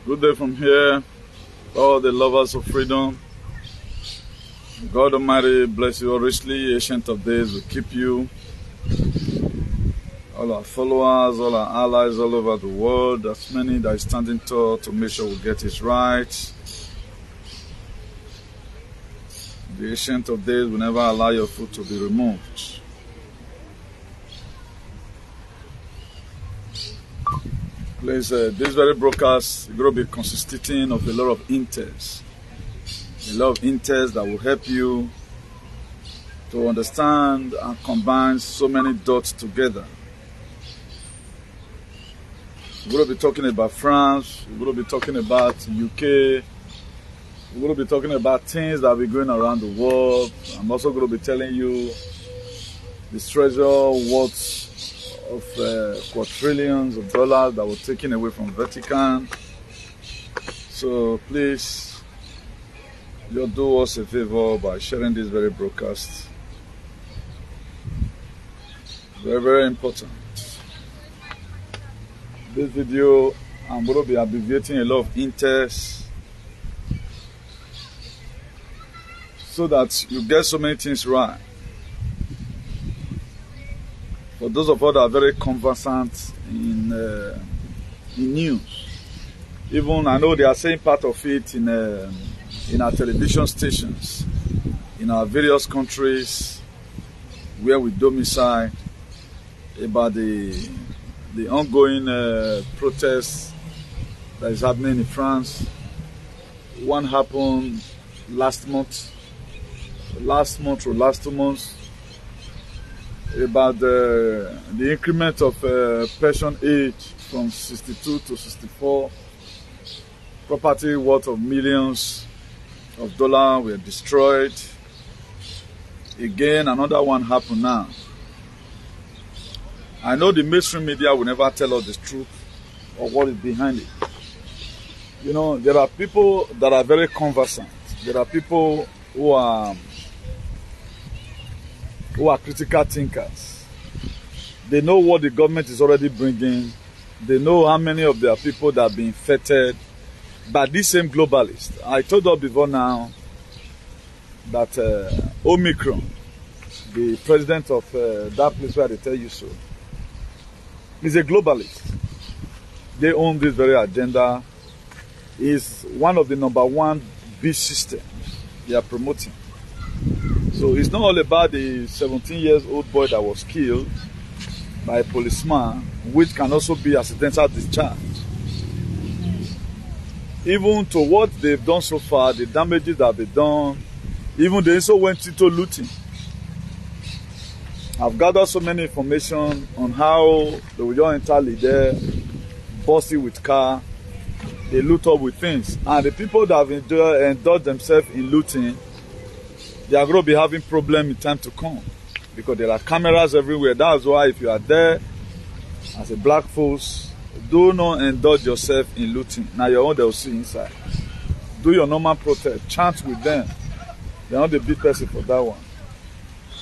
Good day from here, all the lovers of freedom. God Almighty bless you all richly. Ancient of Days will keep you. All our followers, all our allies all over the world, there's many that is standing tall to make sure we get it right. The Ancient of Days will never allow your foot to be removed. Please, this very broadcast is going to be consisting of a lot of intels. A lot of intels that will help you to understand and combine so many dots together. We're going to be talking about France, we're going to be talking about UK, we're going to be talking about things that will be going around the world. I'm also going to be telling you the treasure worth of quadrillions of dollars that were taken away from Vatican. So please, you do us a favor by sharing this very broadcast. Very, very important. This video, I'm going to be abbreviating a lot of inters so that you get so many things right. For those of us that are very conversant in news, even I know they are saying part of it in our television stations, in our various countries where we domicile, about the ongoing protests that is happening in France. One happened last month or last 2 months, about the increment of pension age from 62 to 64. Property worth of millions of dollars were destroyed. Again, another one happened now. I know the mainstream media will never tell us the truth or what is behind it. You know, there are people that are very conversant. There are people who are critical thinkers. They know what the government is already bringing. They know how many of their people that have been infected by these same globalists. I told you before now that MACRON, the president of that place where they tell you so, is a globalist. They own this very agenda. Is one of the #1 beast systems they are promoting. So it's not all about the 17-year-old boy that was killed by a policeman, which can also be accidental discharge. Even to what they've done so far, the damages that have been done, even they also went into looting. I've gathered so many information on how they will just enter there, bust it with car, they loot up with things. And the people that have indulged themselves in looting, they are going to be having problems in time to come because there are cameras everywhere. That's why if you are there as a black force, do not indulge yourself in looting. Now your own they will see inside. Do your normal protest, chant with them. They're not the big person for that one.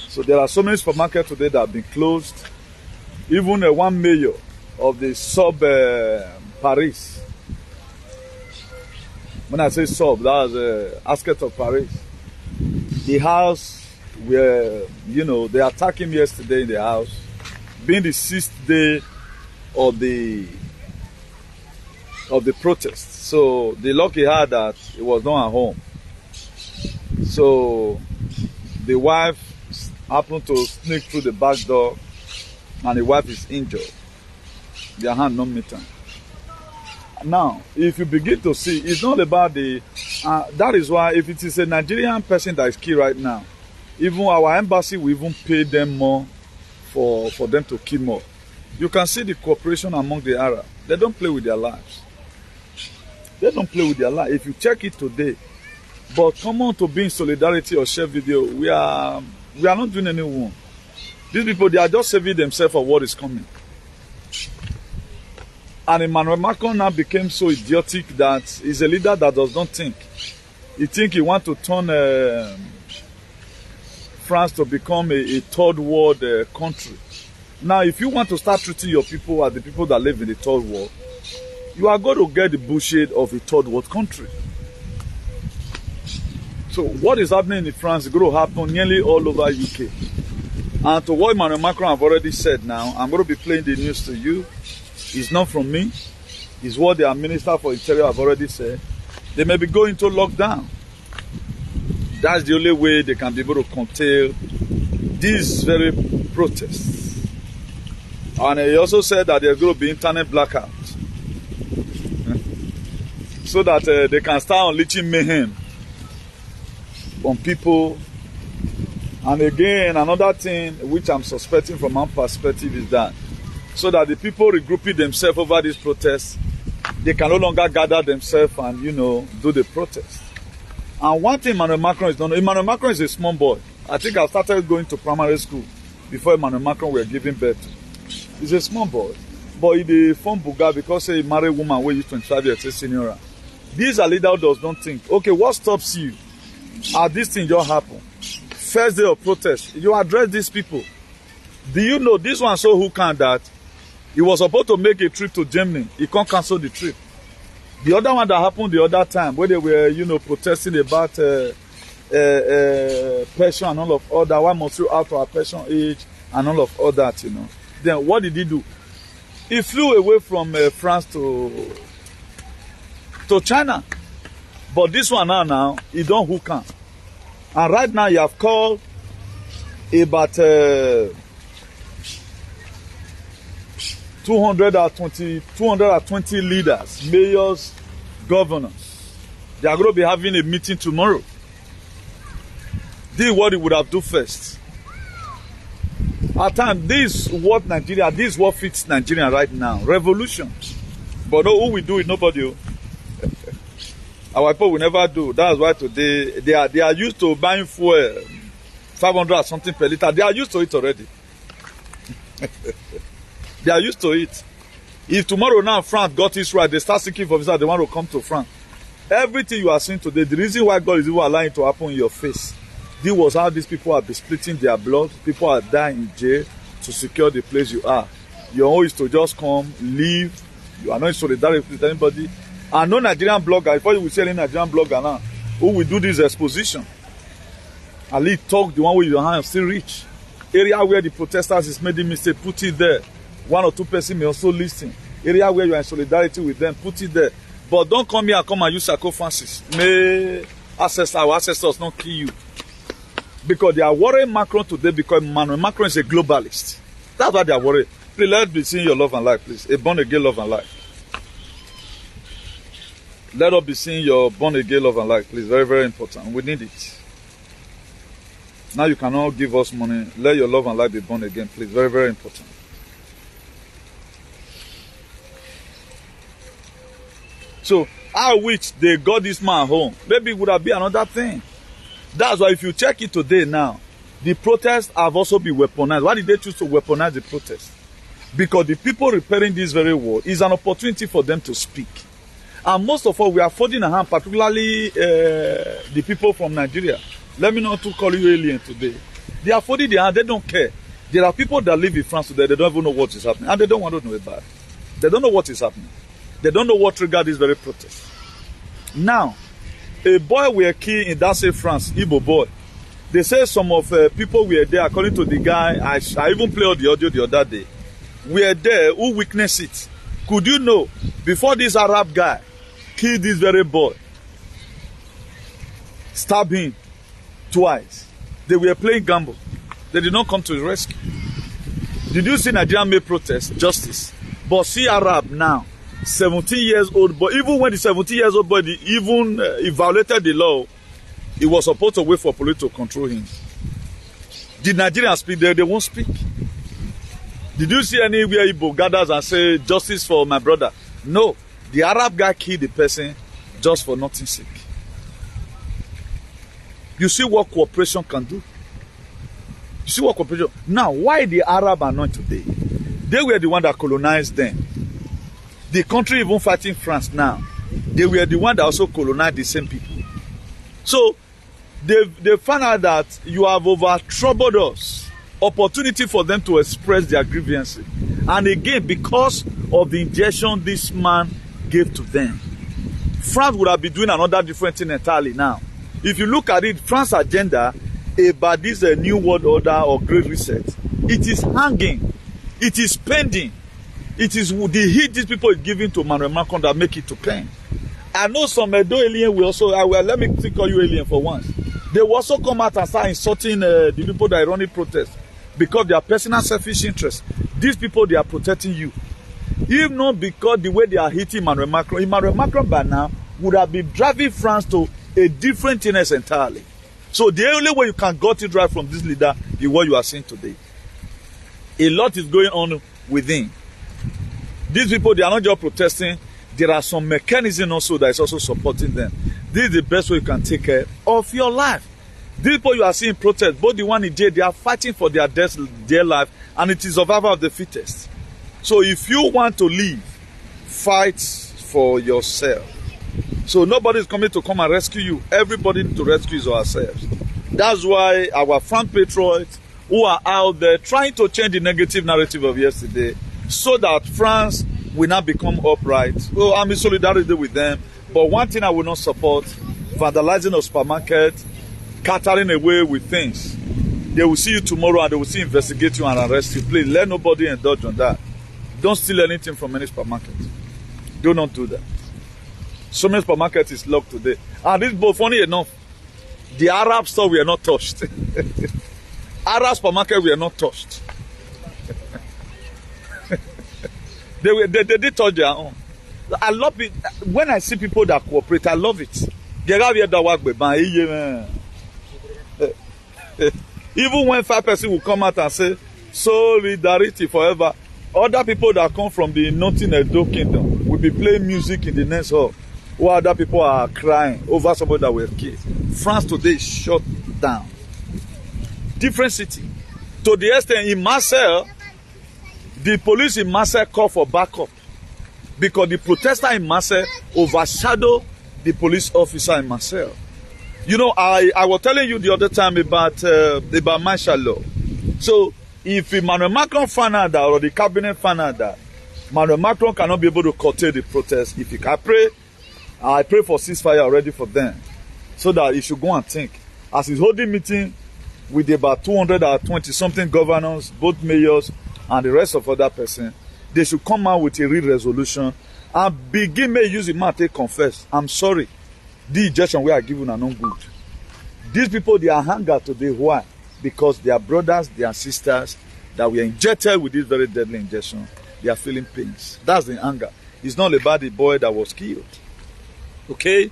So there are so many supermarkets today that have been closed. Even one mayor of the sub Paris. When I say sub, that's outskirts of Paris. The house where, you know, they attacked him yesterday in the house, being the 6th day of the protest. So the luck he had that he was not at home. So the wife happened to sneak through the back door and the wife is injured. Their hand no meter. Now, if you begin to see, it's not about the... that is why if it is a Nigerian person that is killed right now, even our embassy will even pay them more for them to kill more. You can see the cooperation among the Arabs. They don't play with their lives. They don't play with their life. If you check it today, but come on to be in solidarity or share video, we are not doing any wrong. These people, they are just saving themselves for what is coming. And Emmanuel Macron now became so idiotic that he's a leader that does not think. He thinks he wants to turn France to become a third world country. Now, if you want to start treating your people as the people that live in the third world, you are going to get the bullshit of a third world country. So what is happening in France is going to happen nearly all over UK. And to what Emmanuel Macron have already said now, I'm going to be playing the news to you. It's not from me. It's what their Minister for Interior have already said. They may be going to lockdown. That's the only way they can be able to curtail these very protests. And he also said that there's going to be internet blackout. So that they can start unleashing mayhem on people. And again, another thing which I'm suspecting from my perspective is that so that the people regrouping themselves over these protests, they can no longer gather themselves and, you know, do the protest. And one thing Emmanuel Macron is not, Emmanuel Macron is a small boy. I think I started going to primary school before Emmanuel Macron were giving birth. He's a small boy. But he form Buga because he married a woman who is 25 years, a senior. These are leaders who does not think, okay, what stops you? This thing just happen. First day of protest, you address these people. Do you know this one so who can that he was supposed to make a trip to Germany. He can't cancel the trip. The other one that happened the other time where they were, you know, protesting about pension and all of all that. Why must you out to our pension age and all of all that, you know. Then what did he do? He flew away from France to China. But this one now, he don't hook on. And right now, you have called about 220 leaders, mayors, governors. They are going to be having a meeting tomorrow. This is what he would have done first. At times, this is what fits Nigeria right now. Revolution. But no, who will do it? Nobody. Our people will never do. That's why today they are used to buying fuel 500 or something per liter. They are used to it already. They are used to it. If tomorrow now France got this right, they start seeking for visa, they want to come to France. Everything you are seeing today, the reason why God is even allowing it to happen in your face, this was how these people have been splitting their blood. People are dying in jail to secure the place you are. Your own is to just come, leave. You are not in solidarity with anybody. And no Nigerian blogger, before you will say any Nigerian blogger now, who will do this exposition. At least talk the one with your hand still reach. Area where the protesters is making mistake, put it there. One or two persons may also listen. Area where you are in solidarity with them, put it there. But don't come here and come and use circumstances. May our ancestors not kill you. Because they are worrying Macron today because Macron is a globalist. That's why they are worried. Please let us be seeing your love and life, please. A born again love and life. Let us be seeing your born again love and life, please. Very, very important. We need it. Now you cannot give us money. Let your love and life be born again, please. Very, very important. So, I wish they got this man home. Maybe it would have been another thing. That's why if you check it today now, the protests have also been weaponized. Why did they choose to weaponize the protest? Because the people repairing this very war is an opportunity for them to speak. And most of all, we are folding a hand, particularly the people from Nigeria. Let me not to call you alien today. They are folding their hand, they don't care. There are people that live in France today, they don't even know what is happening. And they don't want to know about it. They don't know what is happening. They don't know what triggered this very protest. Now, a boy were killed in that same France, Igbo boy. They say some of people were there, according to the guy, I even played the audio the other day, were there who witnessed it. Could you know, before this Arab guy killed this very boy, stabbed him twice, they were playing gamble. They did not come to his rescue. Did you see Nigeria made protest? Justice. But see Arab now, 17 years old boy, even when the 17 years old boy, he violated the law, he was supposed to wait for police to control him. Did Nigerians speak there? They won't speak. Did you see anywhere Igbo gathers and say, justice for my brother? No. The Arab guy killed the person just for nothing sake. You see what cooperation can do? You see what cooperation... Now, why the Arab are not today? They were the one that colonized them. The country even fighting France now. They were the one that also colonized the same people. So, they found out that you have over-troubled us. Opportunity for them to express their grievances. And again, because of the injection this man gave to them, France would have been doing another different thing entirely now. If you look at it, France's agenda about this new world order or great reset, it is hanging, it is pending. It is the heat these people are giving to Emmanuel Macron that make it to pain. I know some Edo alien will also, let me call you alien for once. They will also come out and start insulting the people that are running protests because they are personal selfish interests. These people, they are protecting you. If not because the way they are hitting Emmanuel Macron by now would have been driving France to a different thing entirely. So the only way you can get it right from this leader is what you are seeing today. A lot is going on within. These people, they are not just protesting. There are some mechanism also that is also supporting them. This is the best way you can take care of your life. These people you are seeing protest, both the one in jail, they are fighting for their life, and it is survival of the fittest. So if you want to live, fight for yourself. So nobody is coming to come and rescue you. Everybody to rescue is ourselves. That's why our fan patriots who are out there trying to change the negative narrative of yesterday so that France will not become upright. Well, I'm in solidarity with them. But one thing I will not support, vandalizing of supermarket, catering away with things. They will see you tomorrow and they will investigate you and arrest you. Please, let nobody indulge on that. Don't steal anything from any supermarket. Do not do that. So many supermarkets is locked today. And this is funny enough. The Arab store we are not touched. Arab supermarket we are not touched. They did touch their own. I love it. When I see people that cooperate, I love it. Even when 5 persons will come out and say, solidarity forever, other people that come from the Northern Edo Kingdom will be playing music in the next hall, while other people are crying over somebody that were killed. France today is shut down. Different city. To the extent in Marseille, the police in Marseille call for backup because the protester in Marseille overshadowed the police officer in Marseille. You know, I was telling you the other time about martial law. So if Emmanuel Macron found out that, or the cabinet found out that Emmanuel Macron cannot be able to curtail the protest, if he can pray, I pray for ceasefire already for them, so that he should go and think. As he's holding meeting with about 220 something governors, both mayors and the rest of other person, they should come out with a real resolution and begin may use the man to confess. I'm sorry. The injection we are given are not good. These people, they are hunger today. Why? Because their brothers, their sisters that were injected with this very deadly injection, they are feeling pains. That's the anger. It's not about the boy that was killed. Okay?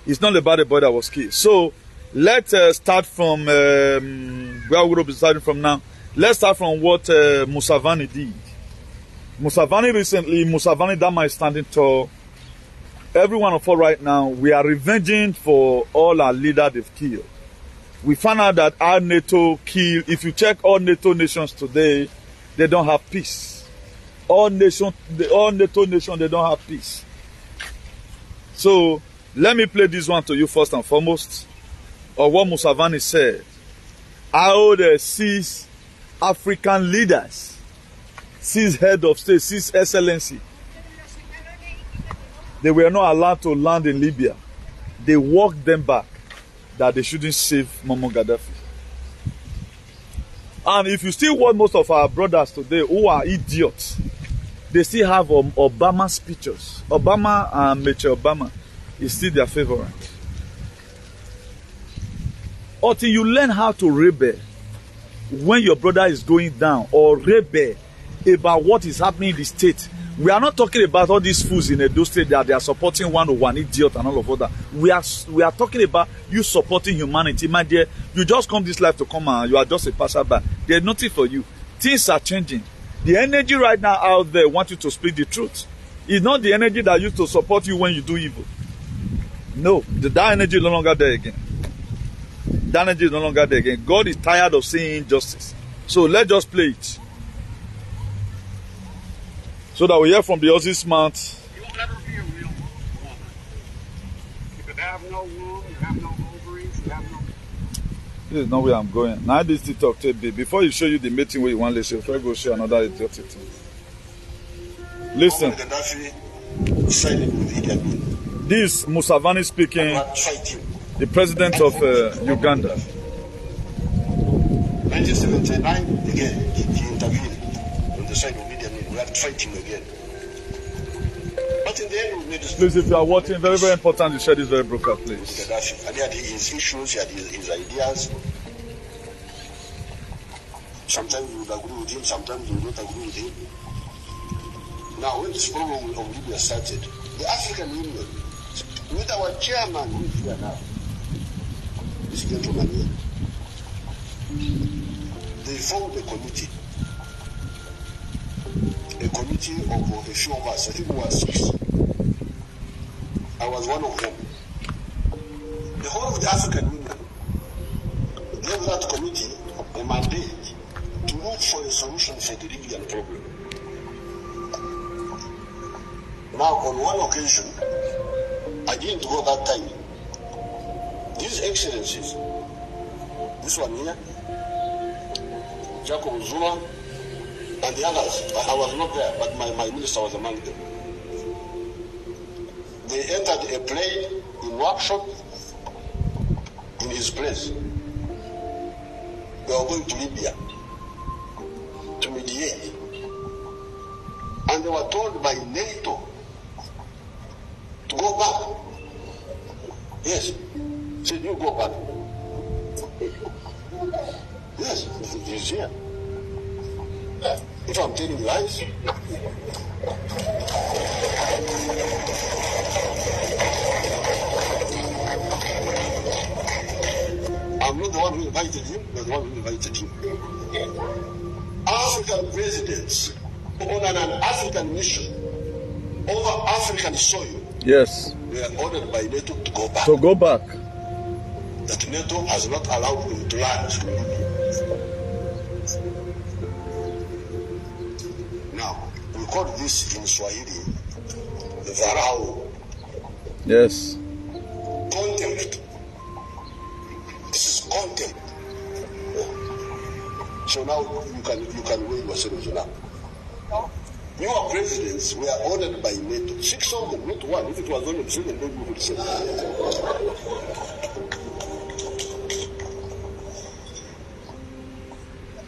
It's not about the boy that was killed. So let's start from where we're going to be starting from now. Let's start from what Museveni did. Museveni, that man is standing tall. Every one of us right now, we are revenging for all our leaders they've killed. We found out that our NATO killed, if you check all NATO nations today, they don't have peace. All NATO nations, they don't have peace. So, let me play this one to you first and foremost, of what Museveni said. How they seize African leaders, seize head of state, seize excellency. They were not allowed to land in Libya. They walked them back that they shouldn't save Muammar Gaddafi. And if you still want most of our brothers today who are idiots, they still have Obama's pictures. Obama and Michelle Obama is still their favorite. Until you learn how to rebel when your brother is going down, or rebel about what is happening in the state. We are not talking about all these fools in Edo State that they are supporting one idiot and all of that. We are talking about you supporting humanity. My dear, you just come this life to come and you are just a passerby. There's nothing for you. Things are changing. The energy right now out there wants you to speak the truth. It's not the energy that used to support you when you do evil. No, that energy is no longer there again. That energy is no longer there again. God is tired of seeing injustice. So let's just play it, so that we hear from the Aussie's mouth. You will never be a real woman. You could have no womb, you have no ovaries, you have no... This is not where I'm going. Now this TikTok tape, before you show you the meeting where you want to show, first go show another idiotic thing. Listen. Muammar Gaddafi sided with Idi Amin. This Museveni speaking, We had to fight him. the president of Uganda. 1979, again, he intervened on the side of Idi Amin. We had to fight him again. But in the end, we made this. Please, if you are watching, very, very important you share this very broadcast, please. Gaddafi. And he had his issues, he had his ideas. Sometimes you would agree with him, sometimes you would not agree with him. Now, when this problem of Libya started, the African Union, with our chairman who is here now, this gentleman here, they formed a committee of a few of us. I think we were 6. I was one of them. The whole of the African Union gave that committee a mandate to look for a solution for the Libyan problem. Now, on one occasion, I didn't go that time. These excellencies, this one here, Jacob Zuma, and the others, I was not there, but my minister was among them. They entered a plane in workshop in his place. They were going to Libya to mediate. And they were told by NATO to go back. Yes. Said, you go back. Yes, he's here. If I'm telling lies, I'm not the one who invited him, but the one who invited him. African presidents on an African mission over African soil. Yes. They are ordered by NATO to go back. So go back. That NATO has not allowed them to land. Now, we call this in Swahili dharau. Yes. Contempt. This is contempt. So now you can weigh yourselves now. Your presidents were ordered by NATO. 6 of them, not one. If it was only 7, then you would say.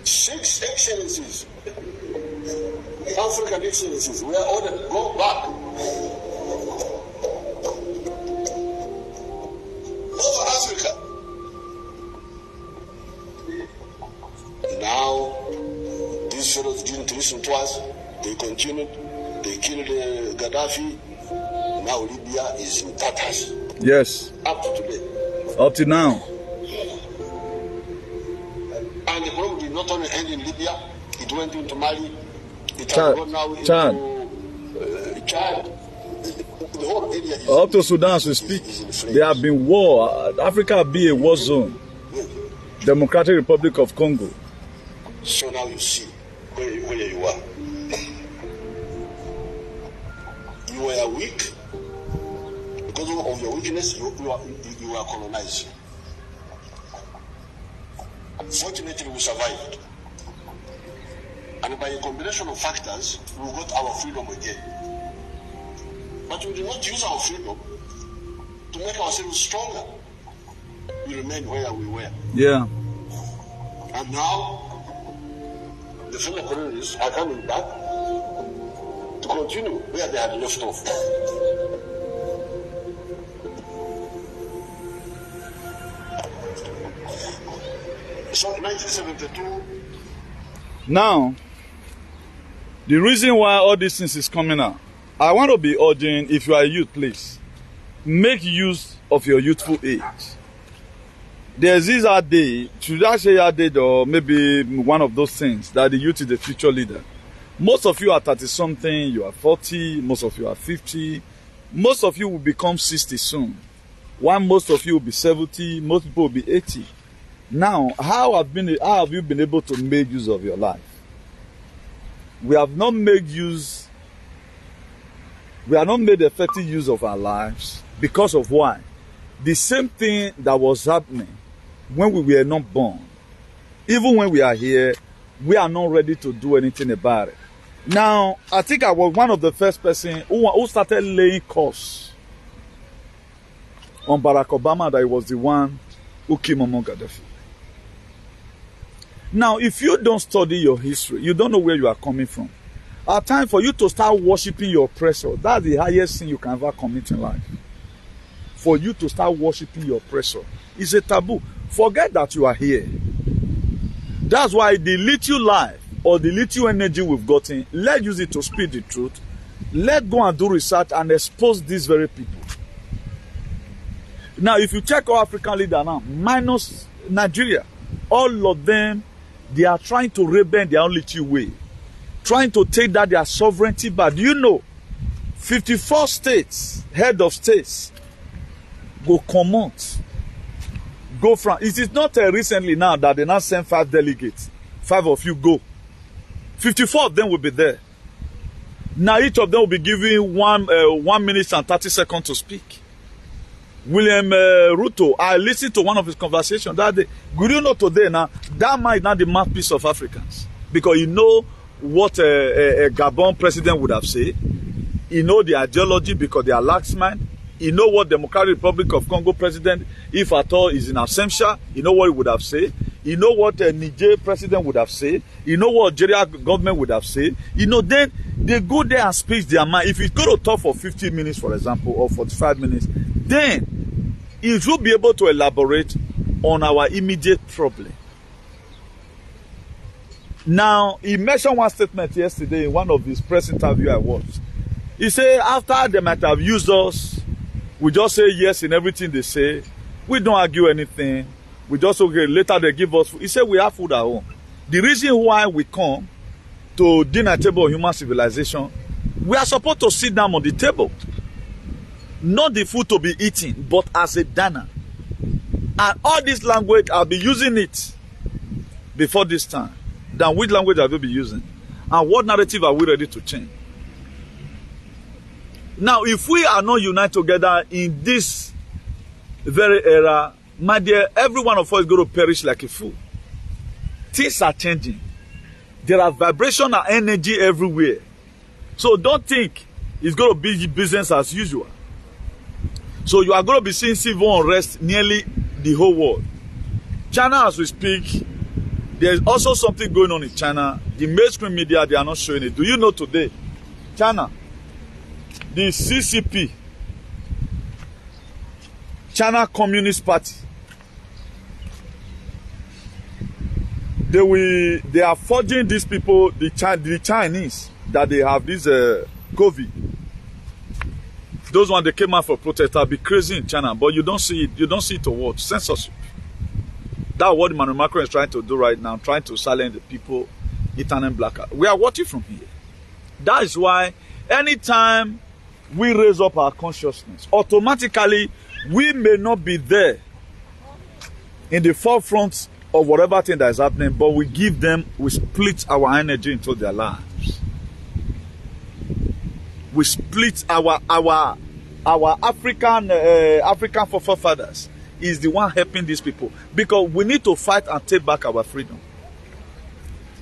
6 excellencies, African excellencies, were ordered to go back. Over Africa. Now, these fellows didn't listen to us. They continued. They killed Gaddafi. Now Libya is in tatters. Yes. Up to today. Up to now. And the problem did not only end in Libya, it went into Mali, it Chad. has gone now into Chad. Chad. The whole area is Up to Sudan as we speak, there have been war. Africa be a war zone. Democratic Republic of Congo. So now you see where you are. You were weak. Because of your weakness, you are colonized. Fortunately, we survived. And by a combination of factors, we got our freedom again. But we did not use our freedom to make ourselves stronger. We remained where we were. Yeah. And now, the fellow colonists are coming back to continue where they had left off. So 1972. Now, the reason why all these things is coming out, I want to be urging, if you are a youth, please, make use of your youthful age. There's this hard day, should I say hard day, or maybe one of those things, that the youth is the future leader. Most of you are 30-something, you are 40, most of you are 50, most of you will become 60 soon. While most of you will be 70, most people will be 80. Now, how have you been able to make use of your life? We have not made effective use of our lives because of why? The same thing that was happening when we were not born. Even when we are here, we are not ready to do anything about it. Now, I think I was one of the first person who started laying course on Barack Obama, that he was the one who killed Muammar Gaddafi. Now, if you don't study your history, you don't know where you are coming from. At time for you to start worshiping your oppressor, that's the highest sin you can ever commit in life. For you to start worshiping your oppressor is a taboo. Forget that you are here. That's why the little life or the little energy we've gotten, let's use it to speak the truth. Let's go and do research and expose these very people. Now, if you check our African leader now, minus Nigeria, all of them, they are trying to rebel in their own little way, trying to take that their sovereignty back. Do you know, 54 states, head of states, go come out, go from. It is not recently now that they now send 5 delegates. 5 of you go. 54 of them will be there. Now each of them will be given 1 minute and 30 seconds to speak. William Ruto, I listened to one of his conversations that day. Good, you know, today now, that man is not the mouthpiece of Africans. Because you know what a Gabon president would have said. You know the ideology because they are lax mind. You know what Democratic Republic of Congo president, if at all, is in absentia. You know what he would have said. You know what Niger president would have said. You know what Nigeria government would have said. You know, then they go there and speak their mind. If you go to talk for 50 minutes, for example, or 45 minutes, then it will be able to elaborate on our immediate problem. Now, he mentioned one statement yesterday in one of his press interviews I watched. He said, after they might have used us, we just say yes in everything they say. We don't argue anything. We just, okay, later they give us food. He said, we have food at home. The reason why we come to dinner table of human civilization, we are supposed to sit down on the table. Not the food to be eaten, but as a dinner. And all this language, I'll be using it before this time. Then which language have you been using? And what narrative are we ready to change? Now, if we are not united together in this very era, my dear, every one of us is going to perish like a fool. Things are changing. There are vibration and energy everywhere. So don't think it's going to be business as usual. So you are going to be seeing civil unrest nearly the whole world. China, as we speak, there's also something going on in China. The mainstream media, they are not showing it. Do you know today, China, the CCP, China Communist Party, they are forging these people, the Chinese, that they have this COVID. Those ones, they came out for protest, will be crazy in China, but you don't see it. You don't see it to watch. Censorship. That's what MACRON is trying to do right now, trying to silence the people, internet blackout. We are watching from here. That is why anytime we raise up our consciousness, automatically we may not be there in the forefront of whatever thing that is happening, but we give them, we split our energy into their lives. We split our African forefathers is the one helping these people, because we need to fight and take back our freedom.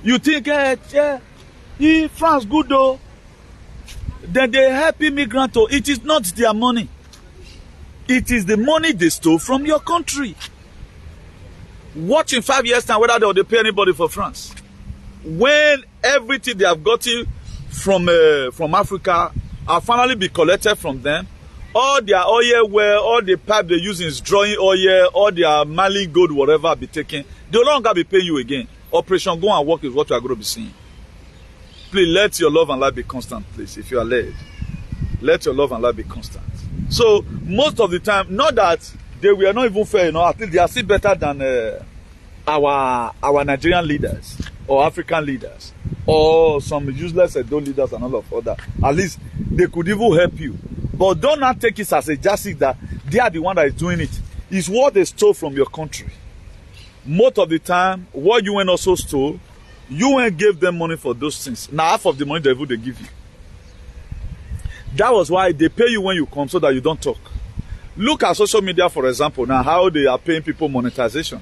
You think, France good though, then they help immigrants. It is not their money. It is the money they stole from your country. Watch in 5 years' time whether they will pay anybody for France. When everything they have gotten from Africa will finally be collected from them, all their oil well, all the pipe they use is drawing oil, all their Mali gold, whatever be taken, they will no longer be paying you again. Operation Go and Work is what you are going to be seeing. Please let your love and life be constant, please, if you are led. Let your love and life be constant. So, most of the time, not that they were not even fair, you know, at least they are still better than our Nigerian leaders or African leaders or some useless Edo leaders and all of that. At least they could even help you. But don't not take it as a justice that they are the one that is doing it. It's what they stole from your country. Most of the time, what you also stole, you gave them money for those things. Now, half of the money they give you. That was why they pay you when you come so that you don't talk. Look at social media, for example, now how they are paying people monetization.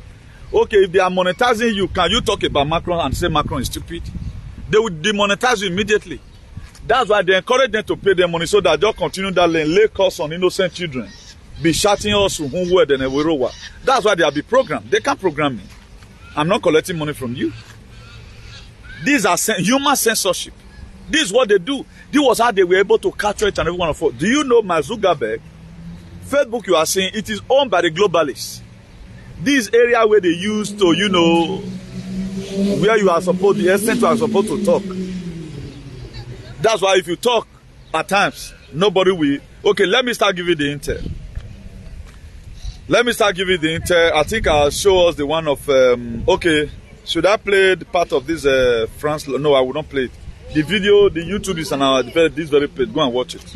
Okay, if they are monetizing you, can you talk about Macron and say Macron is stupid? They will demonetize you immediately. That's why they encourage them to pay their money so that they'll continue that lay costs on innocent children. Be shouting us who were then a. That's why they have been programmed. They can't program me. I'm not collecting money from you. These are human censorship. This is what they do. This was how they were able to capture it and every one of us. Do you know Mark Zuckerberg? Facebook, you are saying it is owned by the globalists. This area where they used to, you know, where you are supposed, the extent you are supposed to talk. That's why if you talk at times, nobody will. Okay, let me start giving the intel. Let me start giving the intel. I think I'll show us the one of, okay, should I play the part of this France? No, I will not play it. The video, the YouTube is on our this very page. Go and watch it.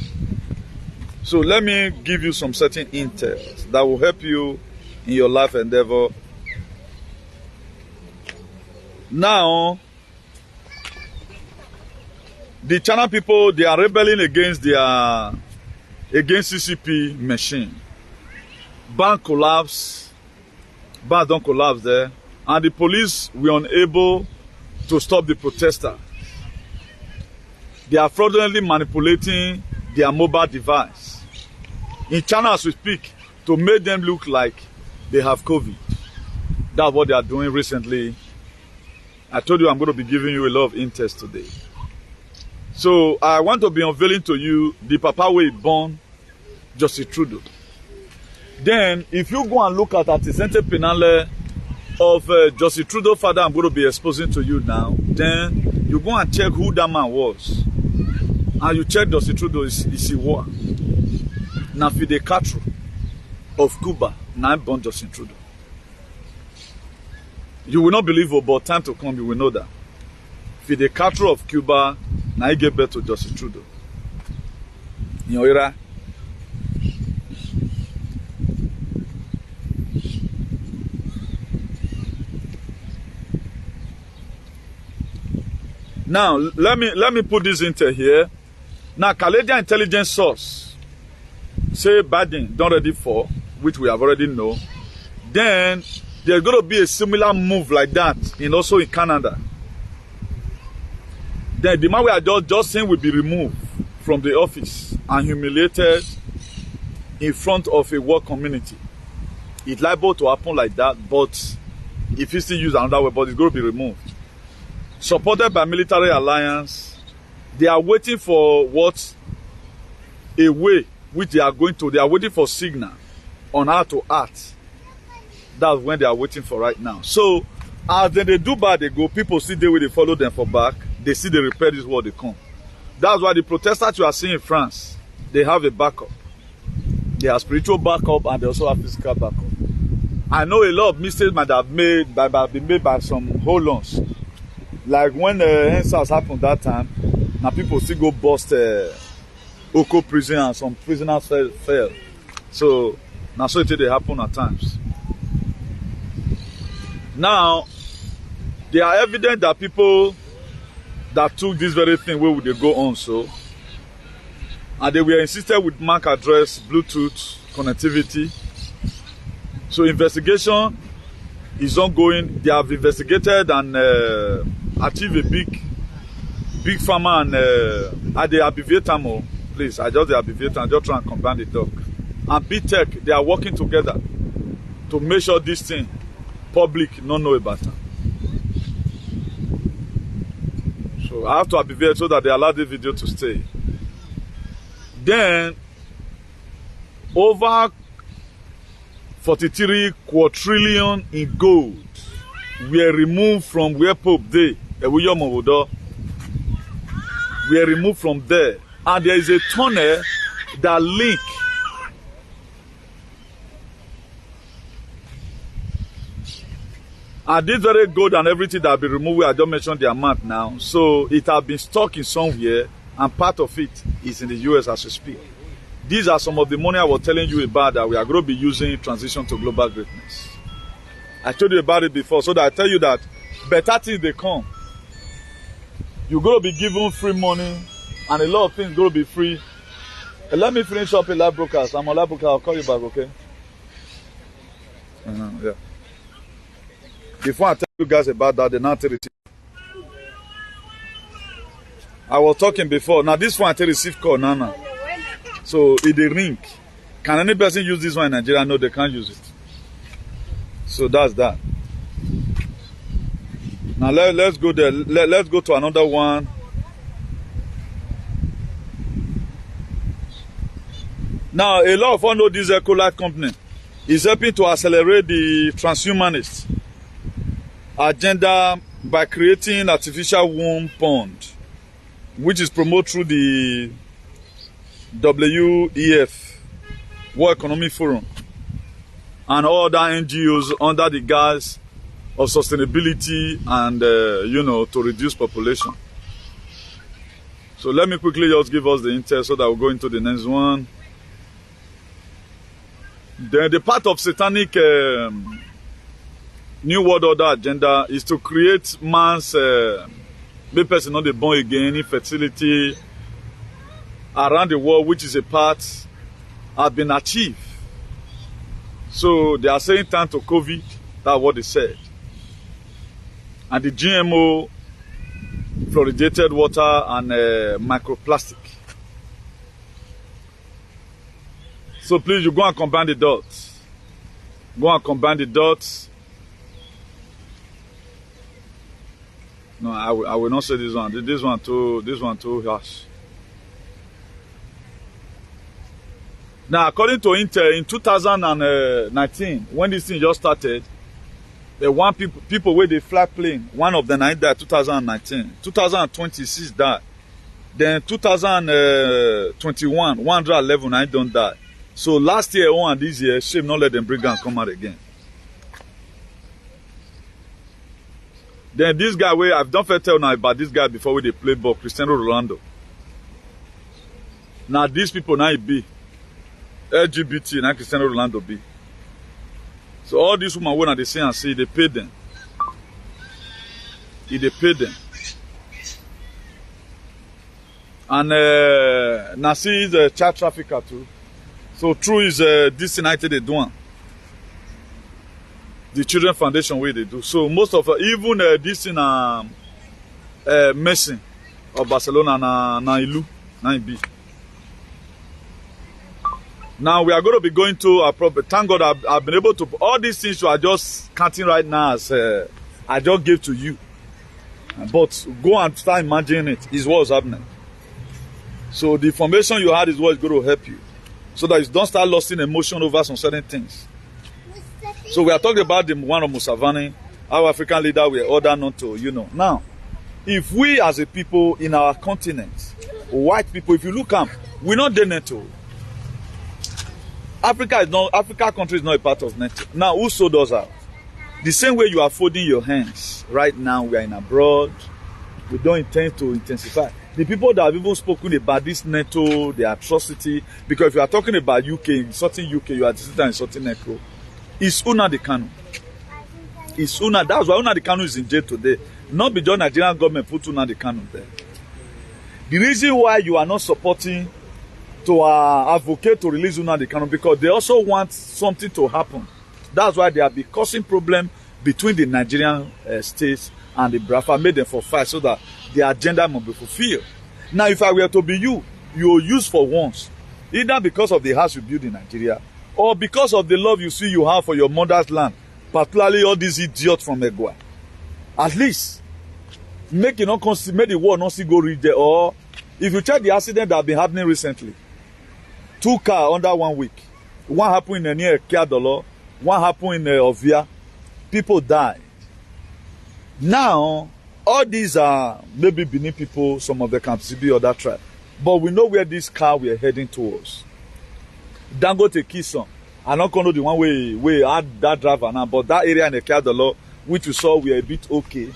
So let me give you some certain intel that will help you in your life endeavor. Now, the China people, they are rebelling against CCP machine. Bank collapse, bank don't collapse there, and the police were unable to stop the protester. They are fraudulently manipulating their mobile device in China as we speak to make them look like they have COVID. That's what they are doing recently. I told you I'm going to be giving you a lot of interest today. So I want to be unveiling to you the Papa way born Justin Trudeau. Then if you go and look at Atisente Penale of Justin Trudeau father, I'm going to be exposing to you now. Then you go and check who that man was. And you check Justin Trudeau is war. Now Fidel Castro of Cuba, now born Justin Trudeau. You will not believe it, but time to come, you will know that. Fidel Castro of Cuba, now he gave birth to Justin Trudeau. In your era. Now, let me put this into here. Now, Canadian intelligence source say Biden done ready for, which we have already know. Then there's going to be a similar move like that also in Canada. Then the man we are just saying will be removed from the office and humiliated in front of a work community. It's liable to happen like that, but if he still use another way, but it's going to be removed. Supported by military alliance, they are waiting for what? A way which they are going to. They are waiting for signal on how to act. That's when they are waiting for right now. So, as they do bad, they go. People see the way they follow them for back. They see they repair this war, they come. That's why the protesters you are seeing in France, they have a backup. They have spiritual backup and they also have physical backup. I know a lot of mistakes might have been made by some hold-ons. Like when the NSAS happened that time, now people still go bust Oko prison and some prisoners fell. So, now so they happen at times. Now, there are evidence that people that took this very thing, where would they go on so? And they were insisted with MAC address, Bluetooth, connectivity. So investigation is ongoing. They have investigated and achieved a big pharma and at the Abbevietam, please, I just the Abbevietam, I just try and combine the talk. And Big Tech, they are working together to make sure this thing public don't know about it. So I have to abbreviate so that they allow the video to stay. Then over 43 quadrillion in gold were removed from where Pope Day, were removed from there. And there is a tunnel that link and this very gold and everything that have been removed, I just mentioned the amount now. So it has been stuck in somewhere, and part of it is in the US as we speak. These are some of the money I was telling you about that we are going to be using in transition to global greatness. I told you about it before, so that I tell you that better things they come. You're going to be given free money, and a lot of things going to be free. And let me finish up a live broadcast. I'm on live broadcast. I'll call you back, okay? Yeah. Before I tell you guys about that, the narrative. I was talking before. Now this one I tell receive call now. So it the ring. Can any person use this one in Nigeria? No, they can't use it. So that's that. Now let's go there. Let's go to another one. Now a lot of us know this Ecolite company is helping to accelerate the transhumanist agenda by creating artificial womb pond, which is promoted through the WEF, World Economic Forum, and all other NGOs under the guise of sustainability and, to reduce population. So let me quickly just give us the intel so that we'll go into the next one. The part of satanic New World Order agenda is to create man's make person not be born again, infertility around the world, which is a part has been achieved. So they are saying time to COVID, that's what they said. And the GMO, fluoridated water, and microplastic. So please, you go and combine the dots. Go and combine the dots. No, I will not say this one. This one too harsh. Now, according to Intel, in 2019, when this thing just started, the one people where they fly plane, one of them died 2019. 2026 died. Then 2021, 111 I don't die. So last year and this year, shame not let them bring and come out again. Then this guy where I've done for tell now about this guy before where they play ball, Cristiano Ronaldo. Now these people now it be LGBT, now Cristiano Ronaldo be. So all these women when they say and say they pay them. They pay them. And Nasi is a child trafficker too. So true is this United they do. The Children Foundation way they do. So most of even this in Messi of Barcelona na Ilu na be. Now we are going to be going to a proper. Thank God I've been able to. All these things you are just counting right now as I just gave to you. But go and start imagining it. Is what's happening. So the information you had is what is going to help you, so that you don't start losing emotion over some certain things. So we are talking about the one of Museveni, our African leader. We are ordered not to, Now, if we as a people in our continent, white people, if you look up, we're not the NATO. Africa country is not a part of NATO. Now, who sold us out? The same way you are folding your hands right now, we are in abroad. We don't intend to intensify. The people that have even spoken about this NATO, the atrocity, because if you are talking about UK, insulting UK, you are insulting NATO. It's Nnamdi Kanu. It's Nnamdi. That's why Nnamdi Kanu is in jail today. Not because Nigerian government put Nnamdi Kanu there. The reason why you are not supporting to advocate to release Nnamdi Kanu, because they also want something to happen. That's why they have been causing problem between the Nigerian states and the Biafra, made them for fight so that the agenda must be fulfilled. Now, if I were to be you will use for once, either because of the house you build in Nigeria, or because of the love you see you have for your mother's land, particularly all these idiots from Egua. At least, make the war not see go reach there. Or if you check the accident that have been happening recently, 2 cars under 1 week. One happened in near Kiadolo, one happened in Ovia. People died. Now, all these are maybe Benin people, some of the Kamsibi or that tribe. But we know where this car we are heading towards. Dangote Kison. I'm not going to know the one way had that driver now, but that area in the Kiadolo, which we saw, we are a bit okay.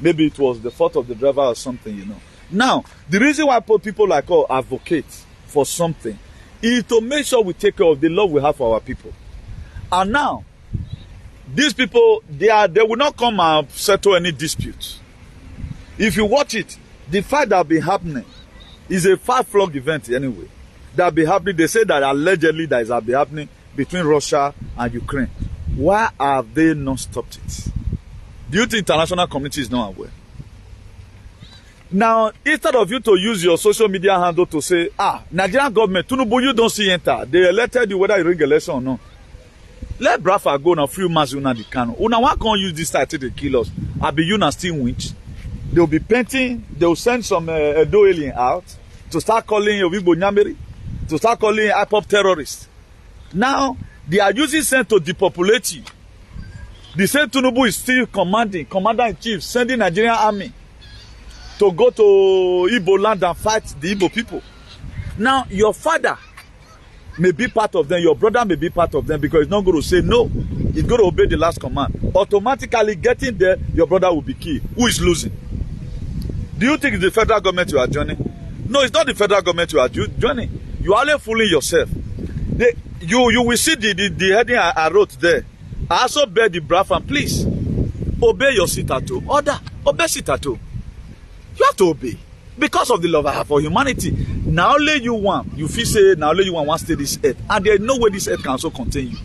Maybe it was the fault of the driver or something, Now, the reason why people like us advocate for something is to make sure we take care of the love we have for our people. And now, these people, they will not come and settle any dispute. If you watch it, the fight that will be happening is a far-flung event anyway. That will be happening. They say that allegedly that will be happening between Russia and Ukraine. Why have they not stopped it? Do you think the international community is not aware? Now, instead of you to use your social media handle to say, Nigerian government, Tinubu, you don't see enter. They elected you whether you ring election or not. Let Brafa go now, free mass una the cano. Una why can't use this side to kill us? I be you now still winch. They will be painting, they will send some Edo alien out to start calling Ovibo Nyameri, to start calling IPOP terrorists. Now, they are using sense to depopulate you. The same Tinubu is still commander-in-chief, sending Nigerian army to go to Igbo land and fight the Igbo people. Now, your father may be part of them, your brother may be part of them, because he's not going to say no. He's going to obey the last command. Automatically getting there, your brother will be killed. Who is losing? Do you think it's the federal government you are joining? No, it's not the federal government you are joining. You are only fooling yourself. You will see the heading I wrote there. I also beg the Brafan, please, obey your SITATHOME order. Obey SITATHOME. You have to obey. Because of the love I have for humanity. Now only you want. You feel say, now only you want to stay this earth. And there is no way this earth can also contain you.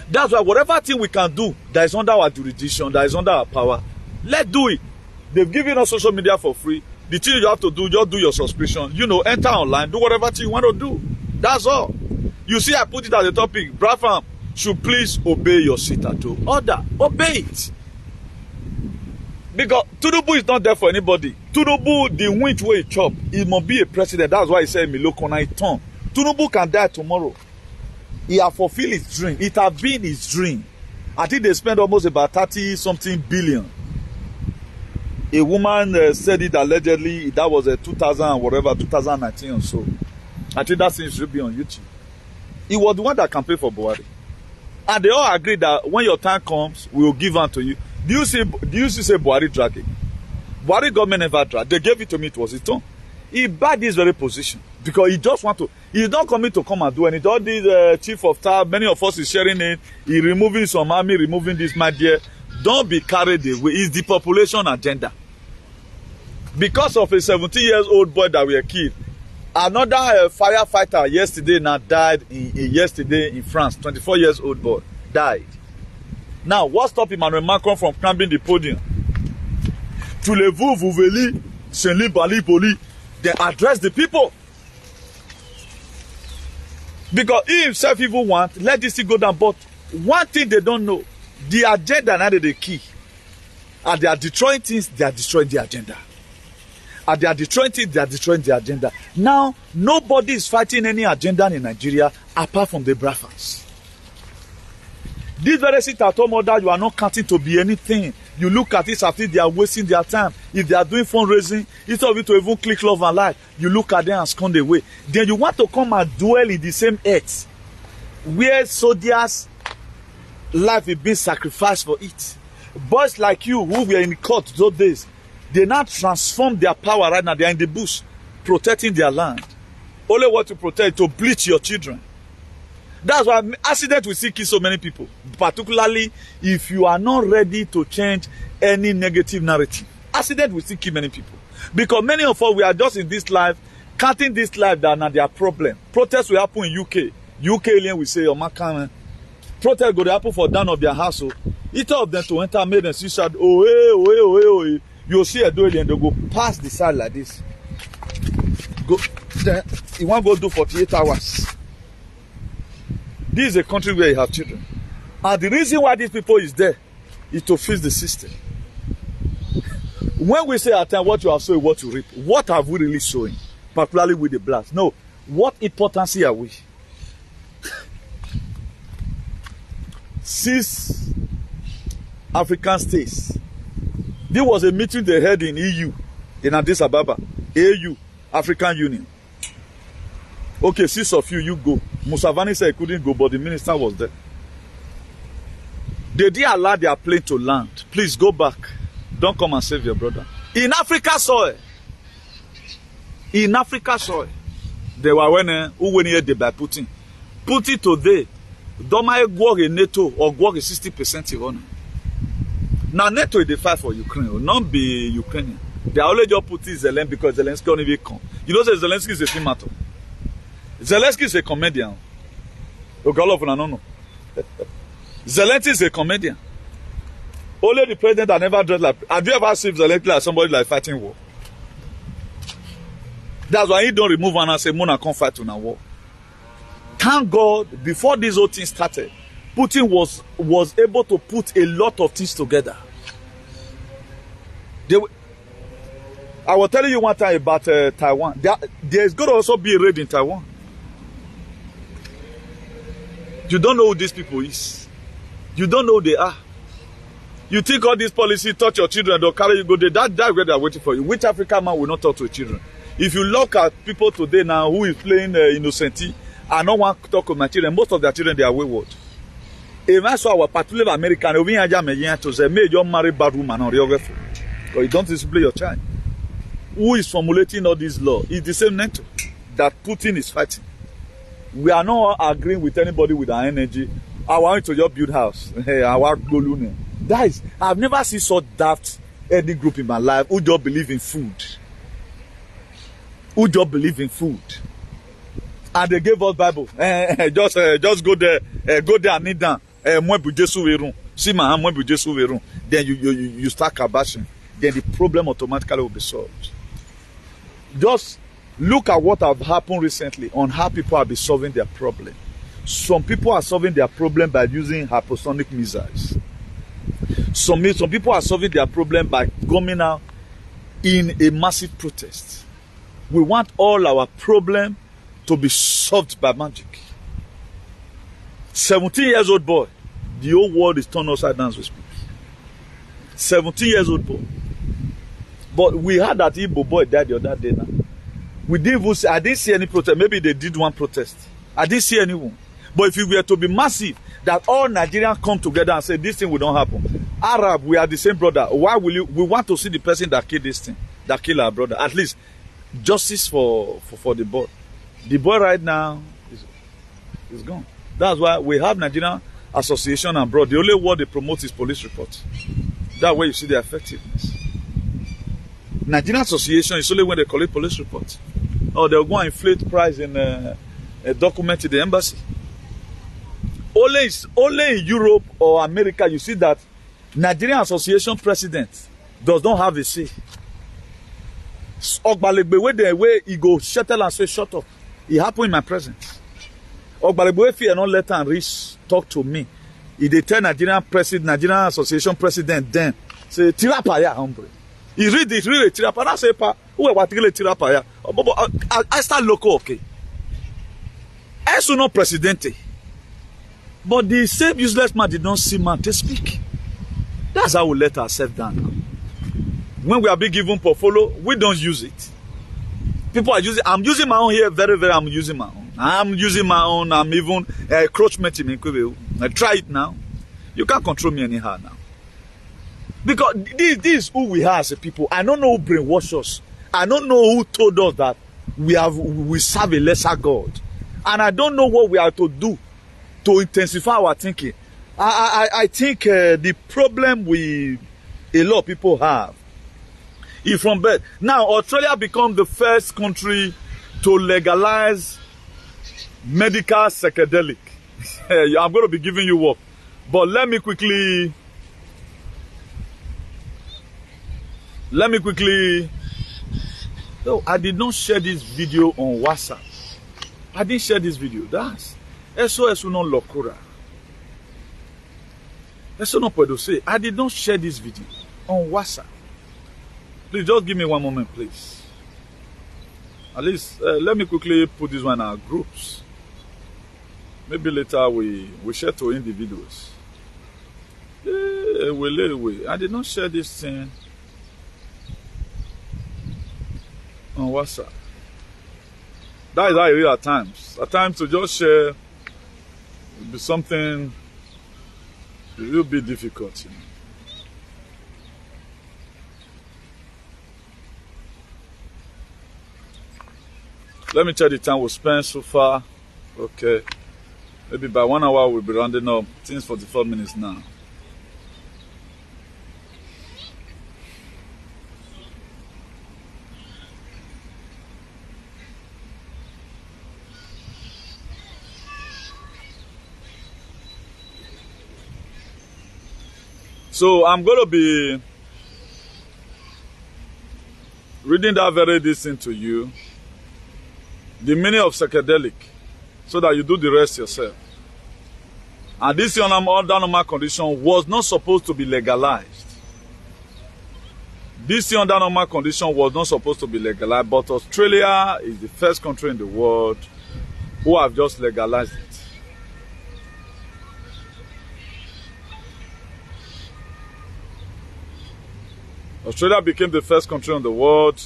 That's why whatever thing we can do that is under our jurisdiction, that is under our power, let's do it. They've given us social media for free. The thing you have to do, just do your subscription. You know, enter online, do whatever thing you want to do. That's all. You see, I put it as a topic. Brafam should please obey your SITATHOME order. Obey it. Because Tinubu is not there for anybody. Tinubu, the winch way he chop, he must be a president. That's why he said Milokona is turn. Tinubu can die tomorrow. He has fulfilled his dream. It has been his dream. I think they spent almost about 30-something billion. A woman said it allegedly. That was a 2019 or so. I think that thing should be on YouTube. He was the one that campaigned for Buhari. And they all agreed that when your time comes, we will give unto you. Do you see Buhari dragging? Buhari government never dragged. They gave it to me, it was his turn. He bought this very position because he just want to. He's not coming to come and do anything. All these chief of staff, many of us is sharing it. He removing some army, removing this, my dear. Don't be carried away. It's the population agenda. Because of a 17-year-old boy that were killed, another firefighter yesterday now died yesterday in France. 24-year-old boy died. Now, what stopped Emmanuel Macron from climbing the podium? Voulez-vous, vous voulez, Saint-Lit, Bali, Poli, they address the people. Because he himself even want, let this thing go down. But one thing they don't know, the agenda now that they key. And they are destroying things, they are destroying the agenda. And they are destroying things, they are destroying the agenda. Now, nobody is fighting any agenda in Nigeria apart from the Brafans. This very SITATHOME order, you are not counting to be anything. You look at it as if they are wasting their time. If they are doing fundraising, instead of you to even click love and like, you look at them and scorn away. Then you want to come and dwell in the same earth where soldiers' life is being sacrificed for it. Boys like you who were in court those days, they now transform their power right now. They are in the bush protecting their land. Only what to protect, to bleach your children. That's why accident will still kill so many people, particularly if you are not ready to change any negative narrative. Accident will still kill many people. Because many of us, we are just in this life, counting this life that are their problem. Protests will happen in UK. UK alien will say, oh, my man, protests go to happen for down of their house. Each of them to enter made and see said, oh, hey, oh, hey, oh, hey, oh, hey. You'll see a door alien, they'll go past the side like this. Go, then, you want to go do 48 hours. This is a country where you have children. And the reason why these people is there is to fix the system. When we say at times what you have sown, what you reap, what have we really sown? Particularly with the blacks. No. What importance are we? 6 African states. There was a meeting they held in EU, in Addis Ababa, AU, African Union. Okay, 6 of you go. Museveni said he couldn't go, but the minister was there. They did allow their plane to land. Please go back. Don't come and save your brother. In Africa soil. In Africa soil. They were who went here by Putin. Putin today, don't mind work in NATO or work 60% on. Now NATO is the fight for Ukraine, will not be Ukrainian. They are only just putting Zelensky because Zelensky only will come. You know, Zelensky is a film actor. Zelensky is a comedian. Okay, all of you know. Zelensky is a comedian. Only the president that never dressed like. Have you ever seen Zelensky like somebody like fighting war? That's why he don't remove one and say, Mona can't fight on a war. Thank God, before this whole thing started, Putin was able to put a lot of things together. I was telling you one time about Taiwan. There's going to also be a raid in Taiwan. You don't know who these people is. You don't know who they are. You think all these policies touch your children, they'll carry you go there. That's where they're waiting for you. Which African man will not talk to his children? If you look at people today now who is playing innocently, and no one talk to my children, most of their children, they are wayward. If I saw our particular American, to say, may you marry bad woman or because you don't display your child. Who is formulating all this law? It's the same NATO that Putin is fighting. We are not agreeing with anybody with our energy. I want you to just build house. Our golune. Guys, I've never seen such daft any group in my life who just believe in food. Who just believe in food. And they gave us Bible. Just go there and kneel down. Then you start kabashing. Then the problem automatically will be solved. Just look at what have happened recently on how people have been solving their problem. Some people are solving their problem by using hypersonic missiles. Some people are solving their problem by coming out in a massive protest. We want all our problem to be solved by magic. 17-year-old boy, the whole world is turned upside down with speak. 17-year-old boy. But we heard that Igbo boy died the other day now. I didn't see any protest. Maybe they did one protest. I didn't see anyone. But if it were to be massive, that all Nigerians come together and say this thing will not happen. Arab, we are the same brother. Why will you? We want to see the person that killed this thing, that killed our brother. At least justice for the boy. The boy right now is gone. That's why we have Nigerian Association abroad. The only word they promote is police reports. That way you see the effectiveness. Nigerian Association is only when they collect police reports. Or they'll go and inflate price in a document in the embassy. Only in Europe or America you see that Nigerian Association president does not have a say. Ogbalegbe way he go shuttle and say shut up. It happened in my presence. Ogbalegbe fear not let and reach talk to me. If they tell Nigerian Association president then say tirapaya hombre. He read it really tirapaya say pa who what tirapaya. I start local okay. I so not presidente. But the same useless man did not see man to speak. That's how we let ourselves down now. When we are being given portfolio, we don't use it. People are using. I'm using my own here. I'm using my own. I'm even encroachment in me. Try it now. You can't control me anyhow now. Because this is who we are as a people. I don't know who brainwashed us. I don't know who told us that we serve a lesser God. And I don't know what we are to do to intensify our thinking. I think the problem a lot of people have is from birth. Now, Australia become the first country to legalize medical psychedelic. I'm going to be giving you work. But let me quickly... No, I did not share this video on WhatsApp. I didn't share this video. That's SOS no locura. That's not what to say. I did not share this video on WhatsApp. Please just give me one moment, please. At least let me quickly put this one in our groups. Maybe later we share to individuals. I did not share this thing on WhatsApp. That is how I read at times. At times to just share will be something a little bit difficult, you know. Let me check the time we spent so far. Okay. Maybe by 1 hour we'll be rounding up. Since 44 minutes now. So I'm going to be reading that very thing to you, the meaning of psychedelic, so that you do the rest yourself. And this under normal condition was not supposed to be legalized. This under normal condition was not supposed to be legalized, but Australia is the first country in the world who have just legalized it. Australia became the first country in the world.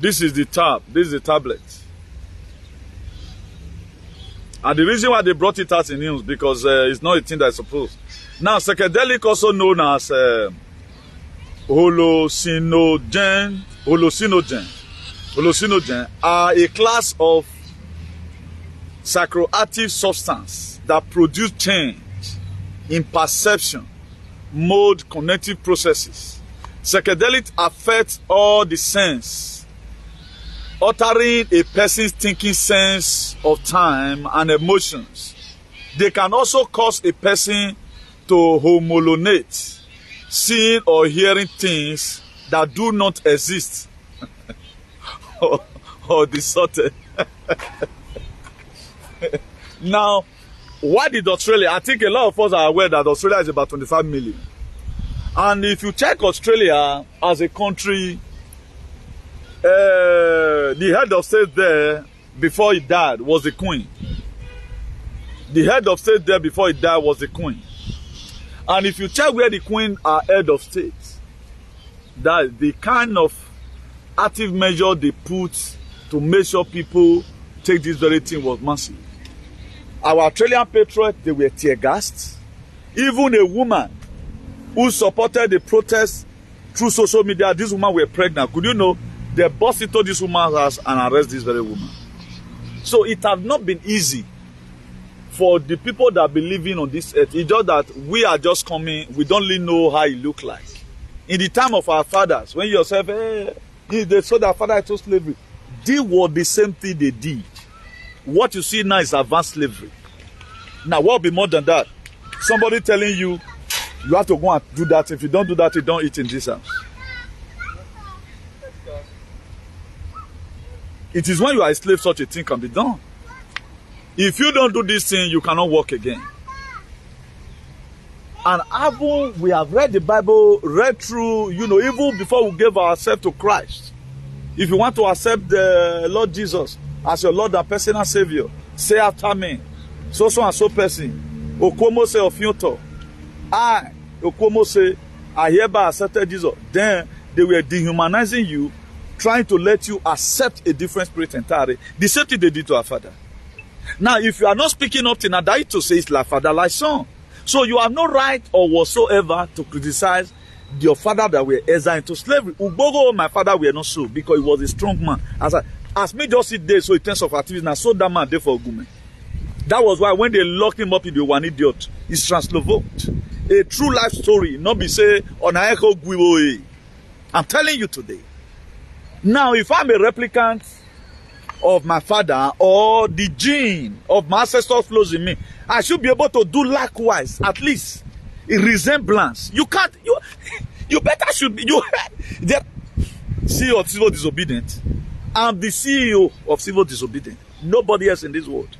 This is the tab. This is the tablet. And the reason why they brought it out in news, because it's not a thing that's supposed. Now, psychedelic, also known as hallucinogen, are a class of psychoactive substance that produce change in perception, mode, cognitive processes. Psychedelics affect all the sense, altering a person's thinking sense of time and emotions. They can also cause a person to hallucinate, seeing or hearing things that do not exist or distorted. Now, why did Australia? I think a lot of us are aware that Australia is about 25 million. And if you check Australia as a country, the head of state there before he died was the Queen. The head of state there before he died was the Queen. And if you check where the Queen are head of state, that the kind of active measure they put to make sure people take this very thing was massive. Our Australian patriots, they were tear gassed. Even a woman who supported the protest through social media, this woman were pregnant. Could you know? They bust into this woman's house and arrest this very woman. So it has not been easy for the people that be living on this earth. It's just that we are just coming, we don't really know how it look like. In the time of our fathers, when you yourself, they saw their father to slavery, they were the same thing they did. What you see now is advanced slavery. Now, what will be more than that? Somebody telling you, you have to go and do that. If you don't do that, you don't eat in this house. It is when you are a slave such a thing can be done. If you don't do this thing, you cannot walk again. And even we have read the Bible, read through, even before we gave ourselves to Christ. If you want to accept the Lord Jesus as your Lord and personal Savior, say after me, so and so person, Okomo say of Yoto. I, Okomo say, I hereby accepted Jesus. Then they were dehumanizing you, trying to let you accept a different spirit entirely. The same thing they did to our father. Now, if you are not speaking up to Nadai to say it's like father, like son. So you have no right or whatsoever to criticize your father that were exiled into slavery. Ubogo, my father, were not so because he was a strong man. As me just sit there, so in terms of activities, now so that man there for Gume. That was why when they locked him up in the one idiot, he's translovoked. A true life story, not be say on a echo guiboe. I'm telling you today. Now, if I'm a replicant of my father or the gene of my ancestors flows in me, I should be able to do likewise, at least a resemblance. You can't, you better should be, the CEO of civil disobedient. I'm the CEO of civil disobedient. Nobody else in this world.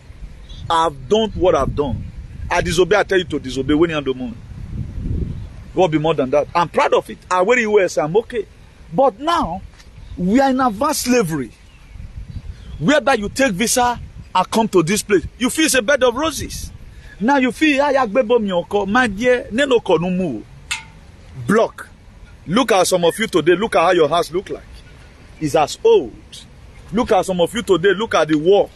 I've done what I've done. I disobey, I tell you to disobey when you're on the moon. What be more than that? I'm proud of it. I wear US, I'm okay. But now, we are in advanced slavery. Whereby you take visa and come to this place. You feel it's a bed of roses. Now you feel, my dear, block. Look at some of you today. Look at how your house look like. It's as old. Look at some of you today. Look at the wall.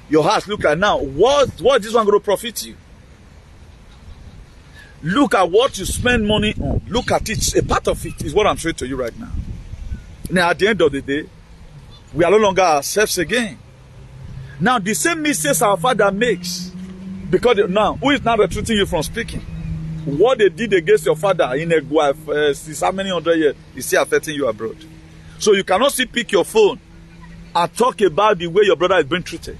Your house look at now. What this one going to profit you? Look at what you spend money on. Look at it. A part of it is what I'm showing to you right now. Now, at the end of the day, we are no longer ourselves again. Now, the same mistakes our father makes, because now, who is now retreating you from speaking? What they did against your father in a since how many hundred years is still affecting you abroad. So you cannot still pick your phone and talk about the way your brother is being treated.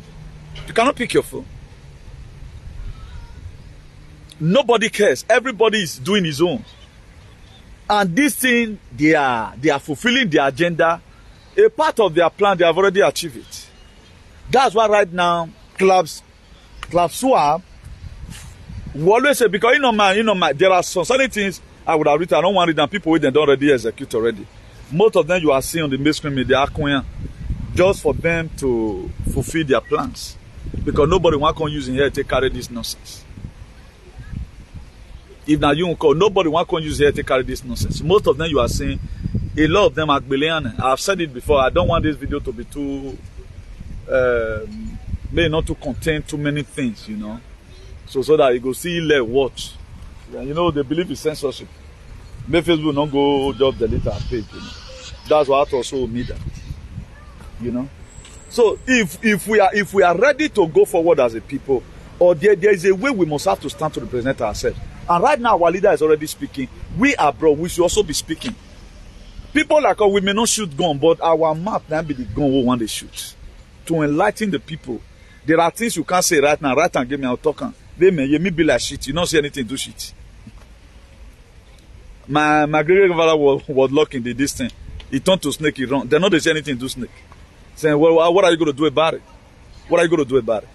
You cannot pick your phone. Nobody cares. Everybody is doing his own. And this thing, they are fulfilling their agenda. A part of their plan, they have already achieved it. That's why right now, clubs swap. We always say, because there are some certain things I would have written. I don't want to read them. People with them don't already execute already. Most of them you are seeing on the mainstream media are just for them to fulfill their plans. Because nobody want to use in here to carry this nonsense. If now you call, nobody want to use here to carry this nonsense. Most of them you are seeing, a lot of them are LLEN. I've said it before. I don't want this video to be too, maybe not to contain too many things, you know. So that you go see, watch. Yeah, you know, they believe in censorship. Maybe Facebook don't go just delete our page, you know. That's what also me that. You know. So if we are ready to go forward as a people, or there is a way we must have to stand to represent ourselves. And right now our leader is already speaking. We abroad, we should also be speaking. People like us, we may not shoot gun, but our mouth can be the gun we want to shoot. To enlighten the people. There are things you can't say right now. Right now, give me out talking. They may be like shit. You don't see anything, do shit. My great grandfather was locking this thing. He turned to snake, he run. They know they say anything, do snake. Saying, well, what are you going to do about it? What are you going to do about it?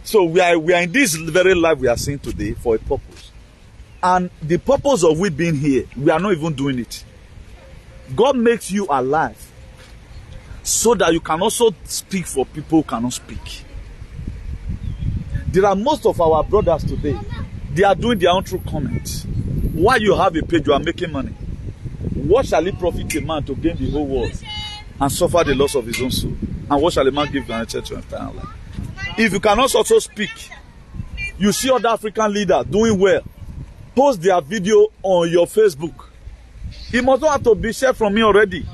So we are in this very life we are seeing today for a purpose. And the purpose of we being here, we are not even doing it. God makes you alive so that you can also speak for people who cannot speak. There are most of our brothers today, they are doing their own true comments. While you have a page, you are making money. What shall it profit a man to gain the whole world and suffer the loss of his own soul? And what shall a man give to an church to eternal life? If you cannot also speak, you see other African leaders doing well, post their video on your Facebook. It must not have to be shared from me already.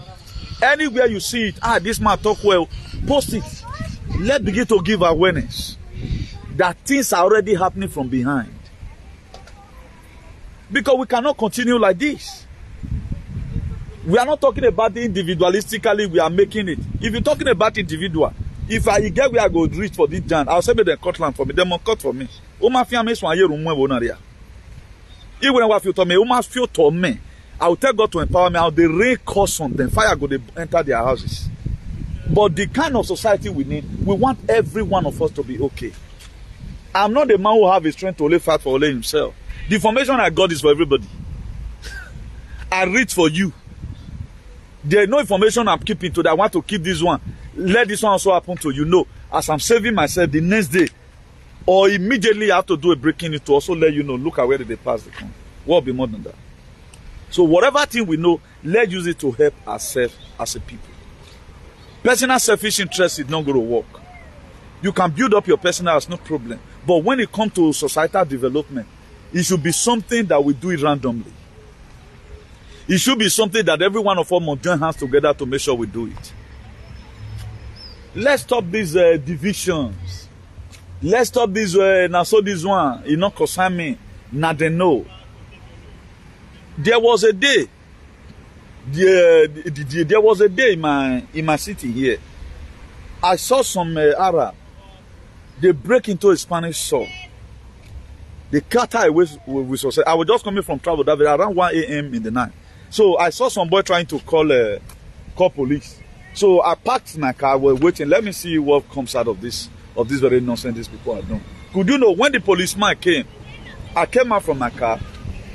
Anywhere you see it, this man talk well, post it. Let's begin to give awareness that things are already happening from behind. Because we cannot continue like this. We are not talking about it individualistically, we are making it. If you're talking about individual, if I get where I go reach for this giant, I'll say they cut land for me, they must cut for me. Even if you tell me, I will tell God to empower me. How the rain curse on them, fire go to enter their houses. But the kind of society we need, we want every one of us to be okay. I'm not the man who have his strength to only fight for only himself. The information I got is for everybody. I read for you. There is no information I'm keeping today. I want to keep this one. Let this one also happen to you. No, as I'm saving myself the next day, or immediately I have to do a breaking it to also let you know, look at where they pass the con. What will be more than that? So whatever thing we know, let's use it to help ourselves as a people. Personal selfish interest is not going to work. You can build up your personal as no problem. But when it comes to societal development, it should be something that we do it randomly. It should be something that every one of us must join hands together to make sure we do it. Let's stop these divisions. Let's stop this now so this one, you know, concern me. Now they know. There was a day. There was a day in my city here. I saw some Arab. They break into a Spanish store. They cut away with society. I was just coming from travel that around 1 a.m. in the night. So I saw some boy trying to call police. So I parked my car, we're waiting. Let me see what comes out of this very nonsense these people are doing. Could you know when the policeman came, I came out from my car.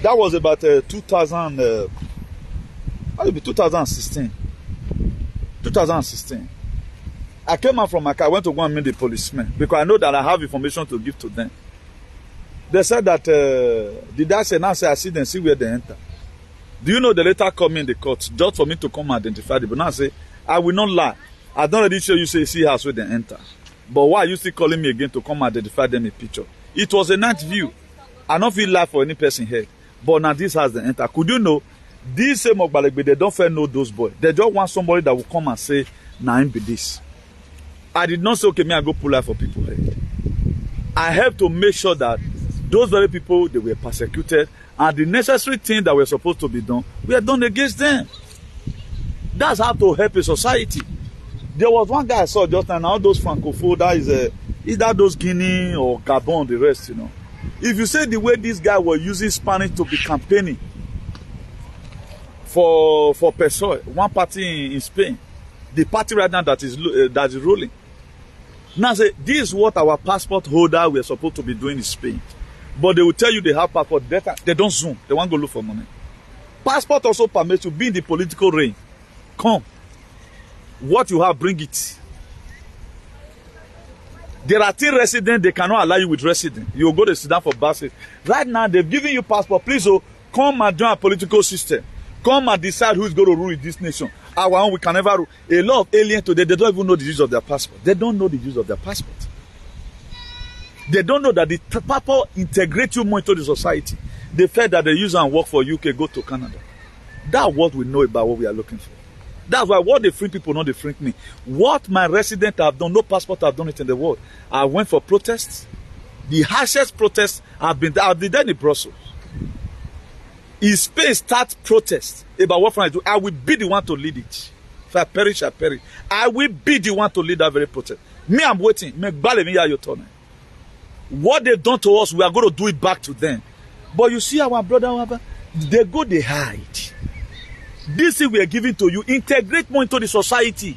That was about 2016. 2016. I came out from my car, I went to go and meet the policemen because I know that I have information to give to them. They said that, did I say, now say I see them, see where they enter. Do you know they later come in the court just for me to come identify them? But now I say, I will not lie. I don't already show you say see house where they enter. But why are you still calling me again to come identify them in picture? It was a night view. I don't feel lie for any person here. But now this has the enter. Could you know, these same Ogbalegbe, they don't fair know those boys. They just want somebody that will come and say, nah, be this. I did not say, okay, me I go pull out for people here. I have to make sure that those very people, they were persecuted, and the necessary thing that were supposed to be done, we are done against them. That's how to help a society. There was one guy I saw just now, all those Francophone, that is either those Guinea or Gabon, the rest, you know. If you say the way this guy was using Spanish to be campaigning, for PSOE, one party in Spain, the party right now that is ruling. Now say, this is what our passport holder we are supposed to be doing in Spain. But they will tell you they have passport. They don't zoom. They want to go look for money. Passport also permits you be in the political reign. Come. What you have, bring it. There are still residents, they cannot allow you with resident. You will go to sit down for buses. Right now, they've given you passport. Please, come and join a political system. Come and decide who is going to rule in this nation. Our own, we can never rule. A lot of aliens today, they don't even know the use of their passport. They don't know the use of their passport. They don't know that the passport integrates you more into the society. The fact that they use and work for UK, go to Canada. That's what we know about what we are looking for. That's why what they free people, not they free me. What my residents have done, no passport have done it in the world. I went for protests. The harshest protests have been there in Brussels. If Spain starts protests about what I do, I will be the one to lead it. If I perish, I perish. I will be the one to lead that very protest. Me, I'm waiting. What they've done to us, we are going to do it back to them. But you see our brother, they go, they hide. This thing we are giving to you, integrate more into the society.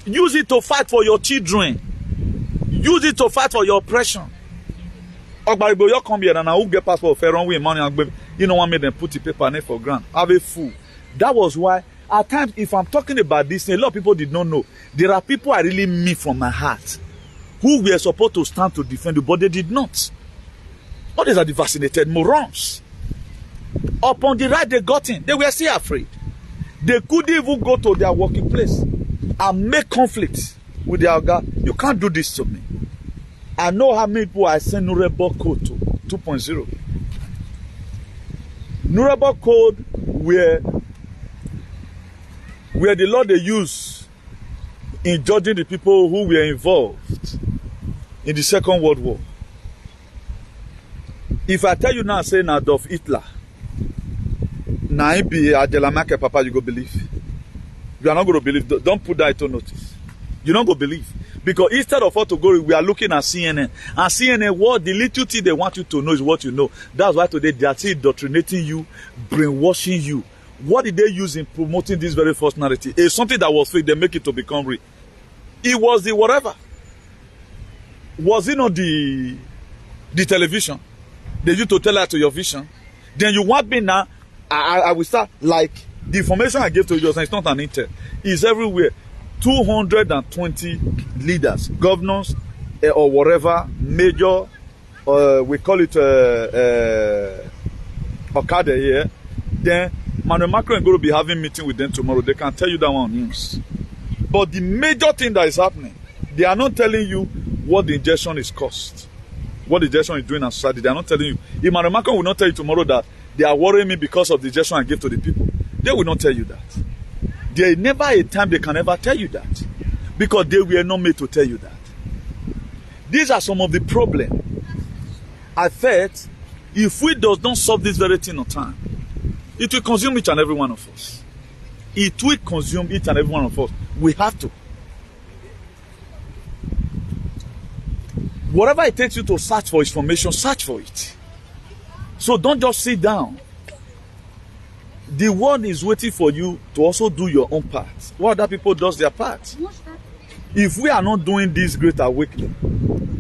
Use it to fight for your children. Use it to fight for your oppression. You come here and I will get passport for run with money and you know what made them put the paper in for grant. Have a fool. That was why at times if I'm talking about this, a lot of people did not know. There are people I really mean from my heart who were supposed to stand to defend you, but they did not. All these are the vaccinated morons. Upon the right they got in, they were still afraid. They couldn't even go to their working place and make conflict with their guy. You can't do this to me. I know how many people I sent Nuremberg Code to 2.0. Nuremberg Code where the law they use in judging the people who were involved in the Second World War. If I tell you now, say Adolf Hitler, now he be Adelamake Papa, you go believe. You are not going to believe. Don't put that into notice. You don't go believe. Because instead of us to go, we are looking at CNN. And CNN, what the little thing they want you to know is what you know. That's why today they are still indoctrinating you, brainwashing you. What did they use in promoting this very false narrative? It's something that was fake, they make it to become real. It was the whatever. Was it not the television? They used to tell that to your vision. Then you want me now, I will start like the information I gave to you, it's not an intel. It's everywhere. 220 leaders, governors, or whatever, major, we call it Okada here. Then Macron is going to be having a meeting with them tomorrow. They can tell you that one on news. But the major thing that is happening, they are not telling you what the injection is cost. What the injection is doing in society. They are not telling you. If Macron will not tell you tomorrow that they are worrying me because of the injection I give to the people, they will not tell you that. There is never a time they can ever tell you that. Because they were not made to tell you that. These are some of the problems. I felt, if we does not solve this very thing on time, it will consume each and every one of us. It will consume each and every one of us. We have to. Whatever it takes you to search for information, search for it. So don't just sit down. The world is waiting for you to also do your own part. What other people does their part. If we are not doing this great awakening,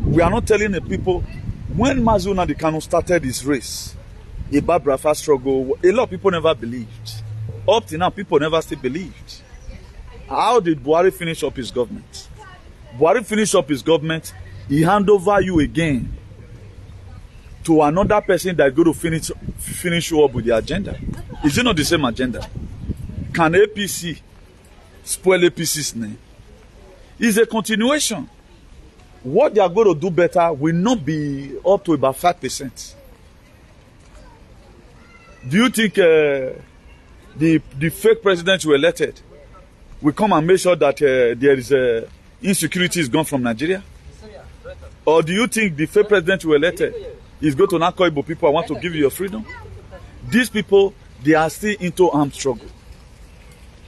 we are not telling the people, when Mazi Nnamdi Kanu started his race, about Biafra struggle, a lot of people never believed. Up till now, people never still believed. How did Buhari finish up his government? Buhari finish up his government, he hand over you again to another person that is going to finish you up with the agenda. Is it not the same agenda? Can APC spoil APC's name? It's a continuation. What they are going to do better will not be up to about 5%. Do you think the fake president who elected will come and make sure that there is insecurity is gone from Nigeria? Or do you think the fake president who elected is going to now call Igbo people, I want to give you your freedom? These people, they are still into armed struggle.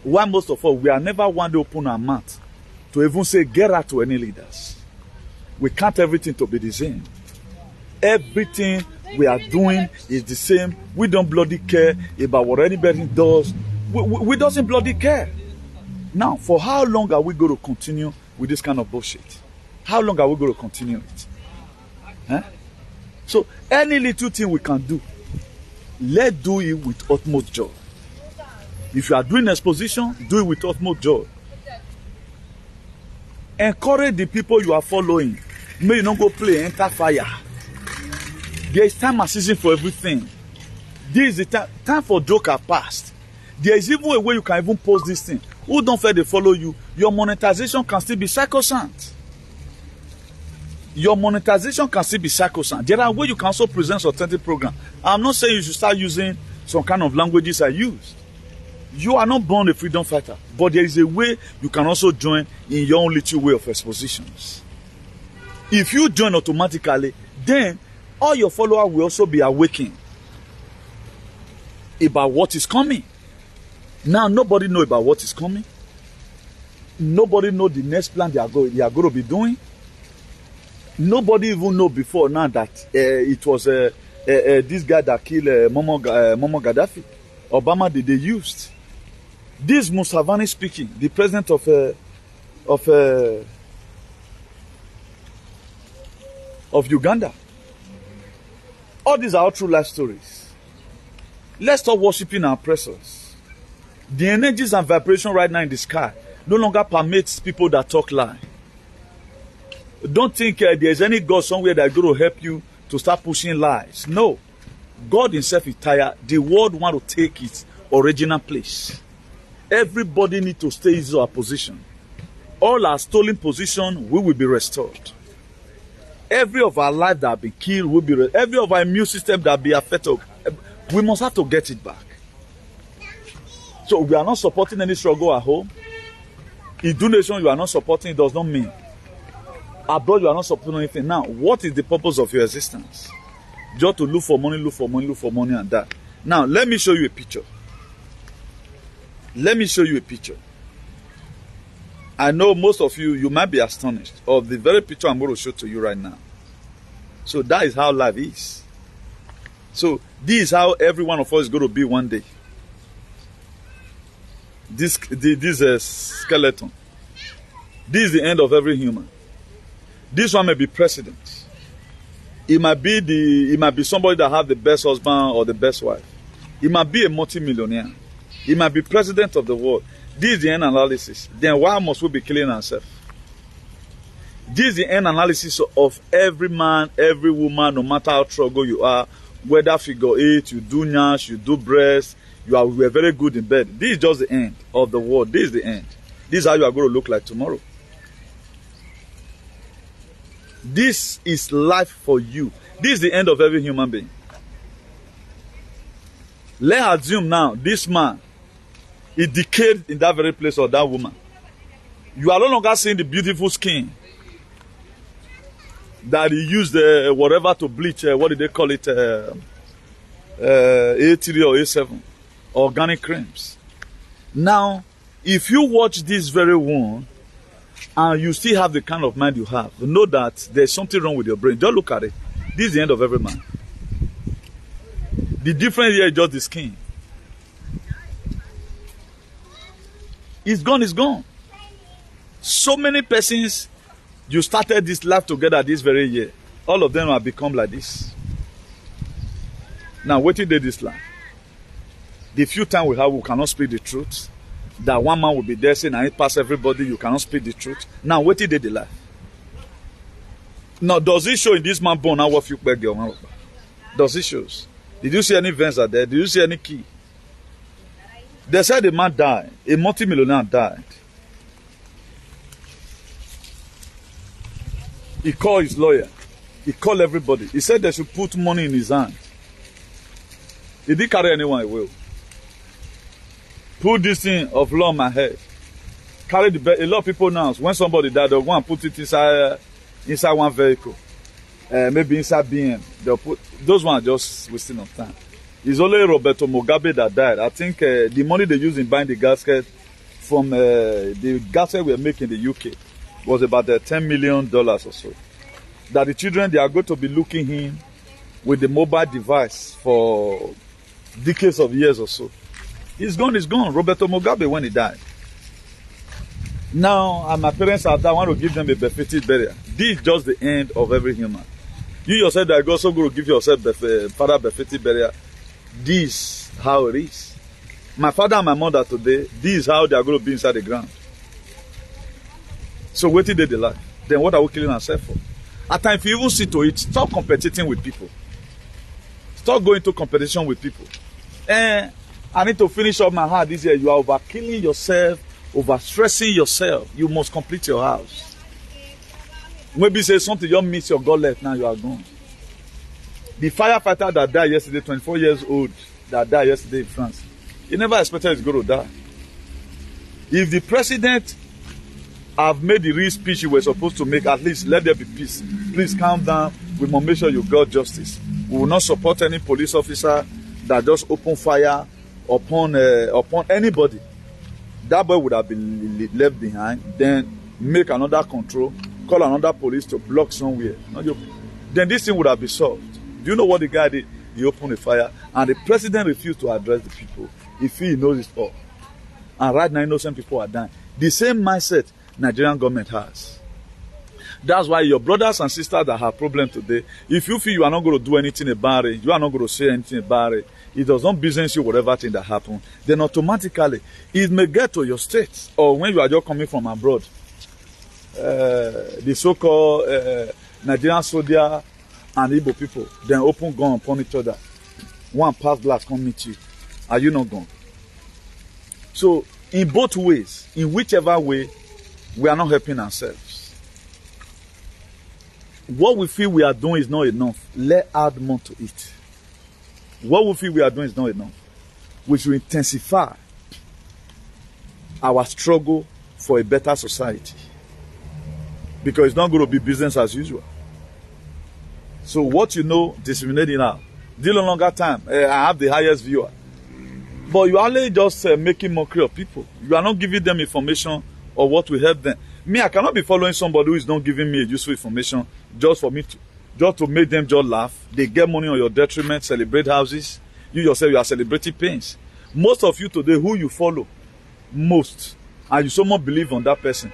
Why most of us, we are never one to open our mouth to even say get out to any leaders. We can't everything to be the same. Everything we are doing is the same. We don't bloody care about what anybody does We doesn't bloody care. Now, for how long are we going to continue with this kind of bullshit? How long are we going to continue it? Huh? So, any little thing we can do, let's do it with utmost joy. If you are doing exposition, do it with utmost joy. Encourage the people you are following. May you not go play, enter fire. There is time and season for everything. This is the time for joke are past. There is even a way you can even post this thing. Who don't fail they follow you? Your monetization can still be sacrosanct. Your monetization can still be sacrosanct. There are ways you can also present authentic program. I'm not saying you should start using some kind of languages I use. You are not born a freedom fighter, but there is a way you can also join in your own little way of expositions. If you join automatically, then all your followers will also be awakened about what is coming. Now, nobody knows about what is coming. Nobody knows the next plan they are going to be doing. Nobody even know before now that it was this guy that killed Muammar Gaddafi. Obama they used. This Museveni speaking, the president of Uganda. All these are all true life stories. Let's stop worshiping our oppressors. The energies and vibration right now in the sky no longer permits people that talk lie. Don't think there's any God somewhere that's going to help you to start pushing lies. No. God himself is tired. The world want to take its original place. Everybody needs to stay in their position. All our stolen position, we will be restored. Every of our life that have been killed will be restored. Every of our immune system that be affected, we must have to get it back. So we are not supporting any struggle at home. In donation, you are not supporting, it does not mean. Abroad, you are not supporting anything. Now, what is the purpose of your existence? Just to look for money, look for money, look for money and that. Now, let me show you a picture. Let me show you a picture. I know most of you, you might be astonished of the very picture I'm going to show to you right now. So that is how life is. So this is how every one of us is going to be one day. This skeleton. This is the end of every human. This one may be president. It might be somebody that have the best husband or the best wife. It might be a multi-millionaire. It might be president of the world. This is the end analysis. Then why must we be killing ourselves? This is the end analysis of every man, every woman, no matter how struggle you are, whether figure 8, you do nyash, you do breast, you are very good in bed. This is just the end of the world. This is the end. This is how you are going to look like tomorrow. This is life for you. This is the end of every human being. Let's assume now this man is decayed in that very place, or that woman. You are no longer seeing the beautiful skin that he used whatever to bleach. What did they call it? A3 or A7. Organic creams. Now, if you watch this very one and you still have the kind of mind you have, know that there's something wrong with your brain. Just look at it. This is the end of every man. The difference here is just the skin. It's gone, it's gone. So many persons, you started this life together this very year. All of them have become like this. Now, what did they this life? The few times we have, we cannot speak the truth. That one man will be there saying, I pass everybody, you cannot speak the truth. Now, what did they the life? Now, does it show in this man born now what you beg your man? Does it show? Did you see any vents are there? Did you see any key? They said the man died. A multi-millionaire died. He called his lawyer. He called everybody. He said they should put money in his hand. He didn't carry anyone away. Put this thing of law on my head. Carry the bed. A lot of people now, when somebody died, they'll go and put it inside one vehicle. Maybe inside BM. They'll put, those ones are just wasting of time. It's only Roberto Mugabe that died. I think the money they used in buying the gasket from the gasket we are making in the UK was about $10 million or so. That the children, they are going to be looking him with the mobile device for decades of years or so. He's gone, he's gone. Roberto Mugabe when he died. Now, and my parents have died, I want to give them a befitting burial. This is just the end of every human. You yourself that are also going to give yourself father befitting burial. This is how it is. My father and my mother today, this is how they are going to be inside the ground. So wait till they life. Then what are we killing ourselves for? At times, if you even see to it, stop competing with people. Stop going to competition with people. I need to finish up my heart this year. You are over killing yourself, over stressing yourself. You must complete your house. Maybe say something, you miss your God left, now you are gone. The firefighter that died yesterday, 24 years old, that died yesterday in France, he never expected he's going to die. If the president have made the real speech you were supposed to make, at least let there be peace. Please calm down. We must make sure you got justice. We will not support any police officer that just open fire upon anybody. That boy would have been left behind. Then make another control, call another police to block somewhere. Then this thing would have been solved. Do you know what the guy did? He opened a fire, and the president refused to address the people. If he knows it all. And right now, innocent people are dying. The same mindset Nigerian government has. That's why your brothers and sisters that have problems today, if you feel you are not going to do anything about it, you are not going to say anything about it, it does not business you whatever thing that happens, then automatically it may get to your state, or when you are just coming from abroad, the so-called Nigerian soldier and Igbo people, then open gun upon each other. One pass glass come meet you. Are you not gone? So in both ways, in whichever way, we are not helping ourselves. What we feel we are doing is not enough. Let's add more to it. What we feel we are doing is not enough. We should intensify our struggle for a better society. Because it's not going to be business as usual. So what you know, disseminate it now. Deal no longer time. I have the highest viewer. But you are only just making mockery of people. You are not giving them information or what will help them. Me, I cannot be following somebody who is not giving me a useful information just for me to make them just laugh. They get money on your detriment, celebrate houses. You yourself, you are celebrating pains. Most of you today, who you follow, most, and you so much believe on that person.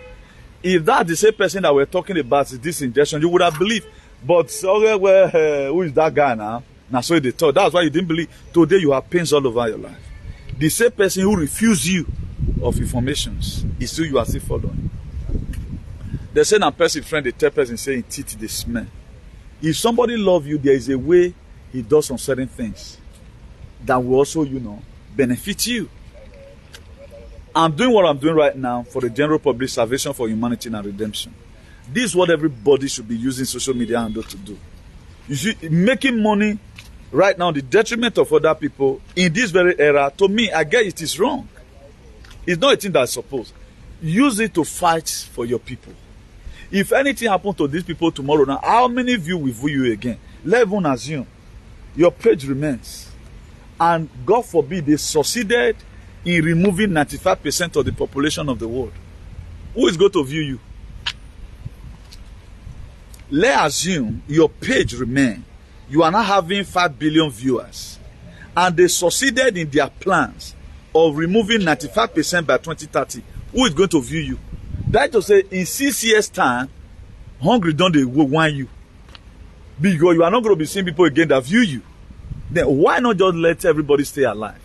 If that's the same person that we're talking about is this injection, you would have believed. But who is that guy now? Now, so they thought. That's why you didn't believe. Today, you have pains all over your life. The same person who refused you of informations is still you are still following. They say a person friend, they tell person saying teeth they smell. If somebody love you, there is a way he does some certain things that will also, benefit you. I'm doing what I'm doing right now for the general public, salvation for humanity and redemption. This is what everybody should be using social media handle to do. You should making money right now, the detriment of other people in this very era. To me, I guess it is wrong. It's not a thing that's supposed. Use it to fight for your people. If anything happens to these people tomorrow, now how many of you will view you again? Let even assume your page remains, and God forbid they succeeded in removing 95% of the population of the world. Who is going to view you? Let's assume your page remains. You are not having 5 billion viewers, and they succeeded in their plans of removing 95% by 2030. Who is going to view you? That to say, in 6 years' time, hungry don't they will want you. Because you are not going to be seeing people again that view you. Then why not just let everybody stay alive?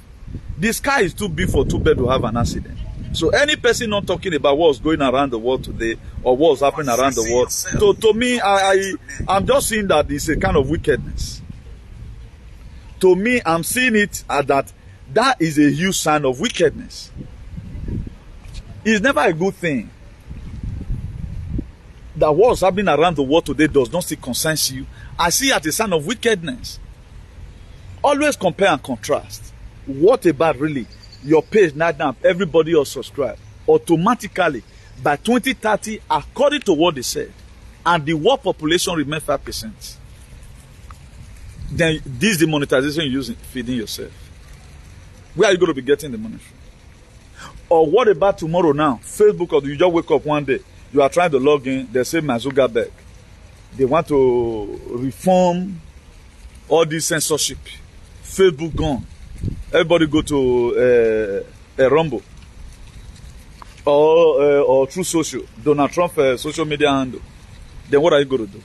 The sky is too big for two birds to have an accident. So any person not talking about what's going around the world today or what's happening around the world, to me, I'm just seeing that it's a kind of wickedness. To me, I'm seeing it as that is a huge sign of wickedness. It's never a good thing that what's happening around the world today does not still concern you. I see it as a sign of wickedness. Always compare and contrast. What about really? Your page now, everybody else subscribe. Automatically, by 2030, according to what they said, and the world population remains 5%, then this is the monetization you're using, feeding yourself. Where are you going to be getting the money from? Or what about tomorrow now? Facebook, or you just wake up one day, you are trying to log in, they say Mazuga they want to reform all this censorship. Facebook gone. Everybody go to a Rumble or through social, Donald Trump social media handle. Then what are you going to do?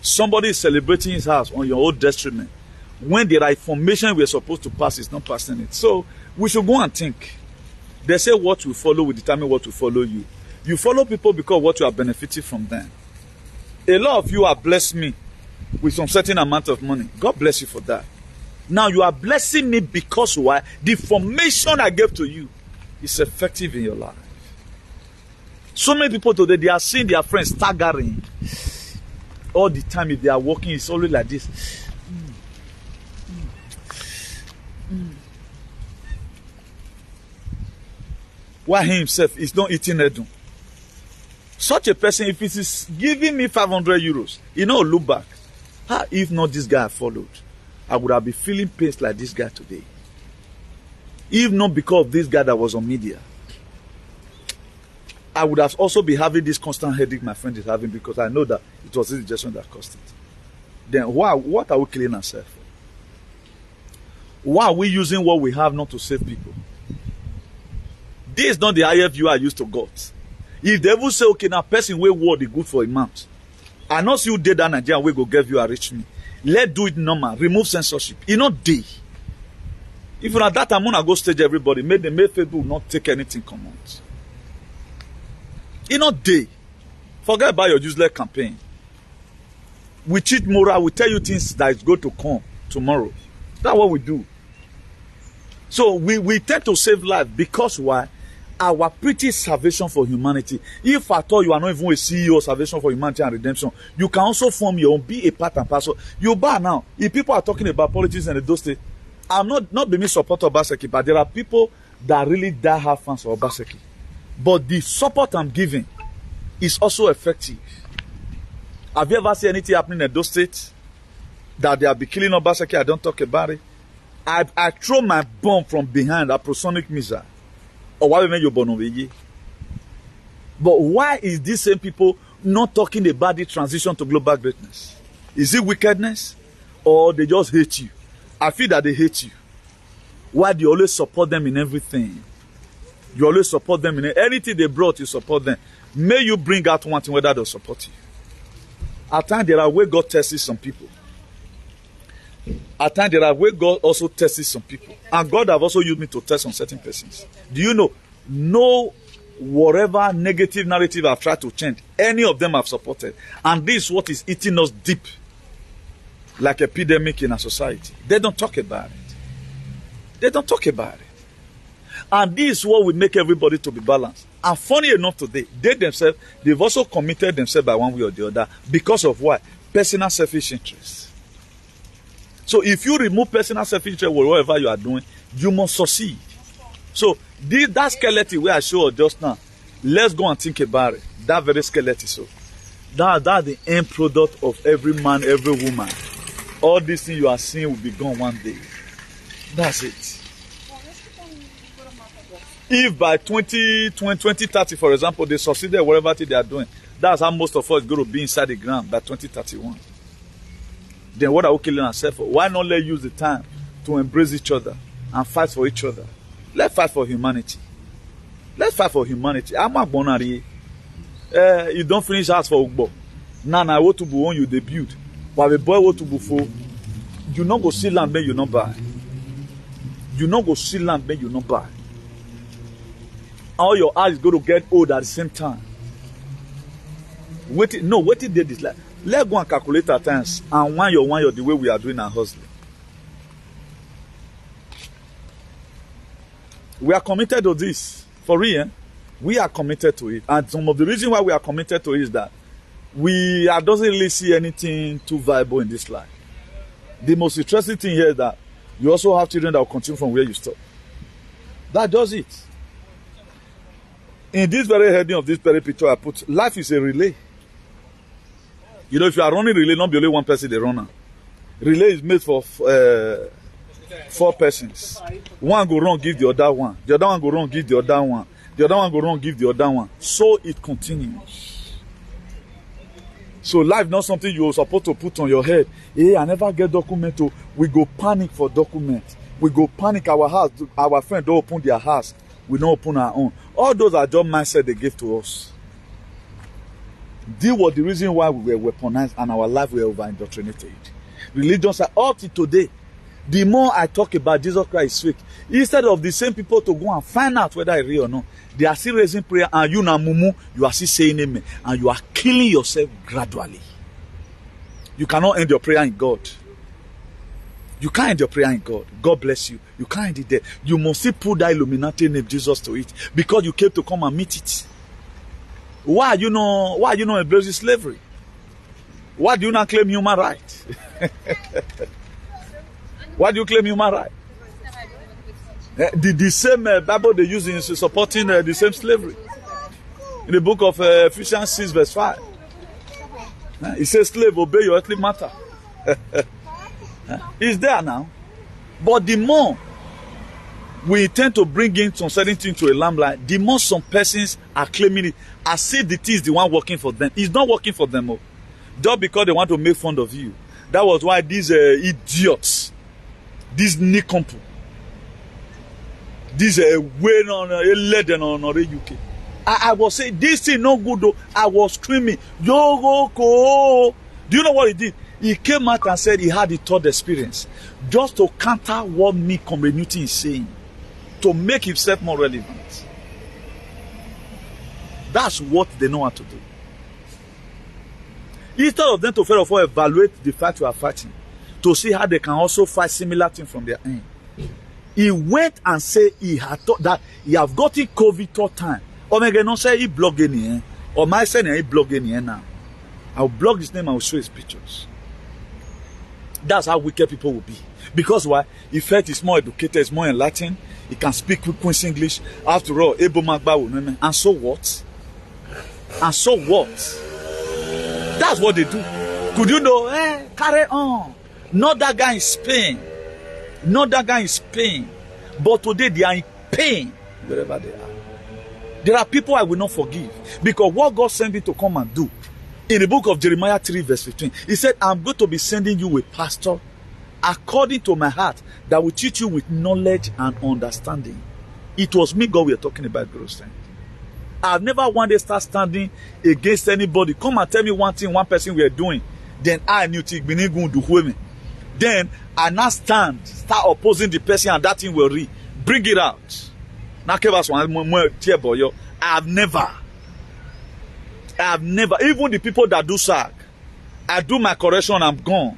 Somebody is celebrating his house on your own detriment. When the right information we're supposed to pass is not passing it. So we should go and think. They say what you follow will determine what will follow you. You follow people because what you are benefiting from them. A lot of you have blessed me with some certain amount of money. God bless you for that. Now you are blessing me because why? The information I gave to you is effective in your life. So many people today, they are seeing their friends staggering. All the time if they are walking, it's always like this. Why he himself is not eating Edun. Such a person, if it is giving me 500 euros, you know, look back. If not this guy I followed, I would have been feeling pains like this guy today. If not because of this guy that was on media, I would have also been having this constant headache my friend is having because I know that it was this injection that caused it. Then what are we killing ourselves for? Why are we using what we have not to save people? This is not the highest view I used to got. If they ever say, okay, now person way word is good for a month, I not see you did that Nigerian way go give you a rich me. Let's do it normal. Remove censorship. It's not day. If you're at that time, I'm gonna go stage everybody. Make Facebook not take anything come out. It's not day. Forget about your useless campaign. We cheat moral. We tell you things that is going to come tomorrow. That's what we do. So we tend to save life because why? Our pretty salvation for humanity. If at all you are not even a CEO of Salvation for Humanity and Redemption, you can also form your own, be a part and parcel. You bar now. If people are talking about politics in those states, I'm not being supporter of Obaseki, but there are people that really die hard fans of Obaseki. But the support I'm giving is also effective. Have you ever seen anything happening in those states that they are be killing Obaseki? I don't talk about it. I throw my bomb from behind a prosonic missile. Or why you born over here? But why is these same people not talking about the transition to global greatness? Is it wickedness? Or they just hate you? I feel that they hate you. Why do you always support them in everything? You always support them in anything they brought, you support them. May you bring out one thing whether they'll support you. At times there are ways God tests some people. At times there are ways God also tests some people. And God have also used me to test on certain persons. Do you know? No, whatever negative narrative I've tried to change, any of them I've supported. And this is what is eating us deep. Like epidemic in our society. They don't talk about it. They don't talk about it. And this is what will make everybody to be balanced. And funny enough today, they themselves, they've also committed themselves by one way or the other because of what? Personal selfish interests. So if you remove personal selfish interest with whatever you are doing, you must succeed. So that skeleton where I showed just now, let's go and think about it. That very skeleton. So that's the end product of every man, every woman. All these things you are seeing will be gone one day. That's it. If by 2030, for example, they succeeded whatever they are doing, that's how most of us going to be inside the ground by 2031. Then what are we killing ourselves for? Why not let use the time to embrace each other and fight for each other? Let's fight for humanity. Let's fight for humanity. I'm not born you don't finish house for Ugbo. Now I want to be on you debut. But the boy want to be for you not go see land, but you not buy. You not go see land, but you not buy. All your eyes going to get old at the same time. Wait till they this like. Let's go and calculate our times and one year the way we are doing our hustling. We are committed to this. For real, we are committed to it. And some of the reason why we are committed to it is that we doesn't really see anything too viable in this life. The most interesting thing here is that you also have children that will continue from where you stop. That does it. In this very heading of this very picture I put, life is a relay. You know, if you are running relay, not be only one person the runner. Relay is made for 4 persons. One go wrong, give the other one. The other one go wrong, give the other one. The other one go wrong, give the other one. So it continues. So life not something you're supposed to put on your head. Hey, I never get document. Oh, we go panic for document. We go panic our house. Our friend don't open their house. We don't open our own. All those are just mindset they give to us. This was the reason why we were weaponized and our life were over-indoctrinated. Religions are up to today. The more I talk about Jesus Christ is fake, instead of the same people to go and find out whether it's real or not, they are still raising prayer, and you now mumu, you are still saying amen, and you are killing yourself gradually. You cannot end your prayer in God. You can't end your prayer in God. God bless you. You can't end it there. You must still put that Illuminati name Jesus to it, because you came to come and meet it. Why you know embracing slavery? Why do you not claim human rights? Why do you claim human rights? The same Bible they use in supporting the same slavery. In the book of Ephesians 6 verse 5. It says, slave, obey your earthly master. It's there now. But the more we tend to bring in some certain things to a lamplight, the more some persons are claiming it as if it is the one working for them. It's not working for them. Just because they want to make fun of you. That was why these idiots, these nincompoop, these way on LLEN on the UK. I was saying, this thing no good though. I was screaming, yo go. Do you know what he did? He came out and said he had the third experience, just to counter what me community is saying, to make himself more relevant. That's what they know how to do. Instead of them to first of all evaluate the fight you are fighting, to see how they can also fight similar things from their end. He went and said he had thought that he have gotten COVID third time. Or maybe not say he blogging here, or my saying he blogging here now. I'll blog his name and I'll show his pictures. That's how wicked people will be. Because why? He felt he's more educated, he's more enlightened, he can speak Queen's English. After all, Ebo Magba will know. And so what? And so what? That's what they do. Could you know? Carry on. Not that guy in Spain. Not that guy in Spain. But today they are in pain wherever they are. There are people I will not forgive. Because what God sent me to come and do. In the book of Jeremiah 3 verse 15. He said, I'm going to be sending you a pastor according to my heart that will teach you with knowledge and understanding. It was me God we are talking about, gross time. I've never wanted to start standing against anybody. Come and tell me one thing, one person we are doing. Then I knew to then I now start opposing the person, and that thing will bring it out. I've never, even the people that do SAG, I do my correction, I'm gone.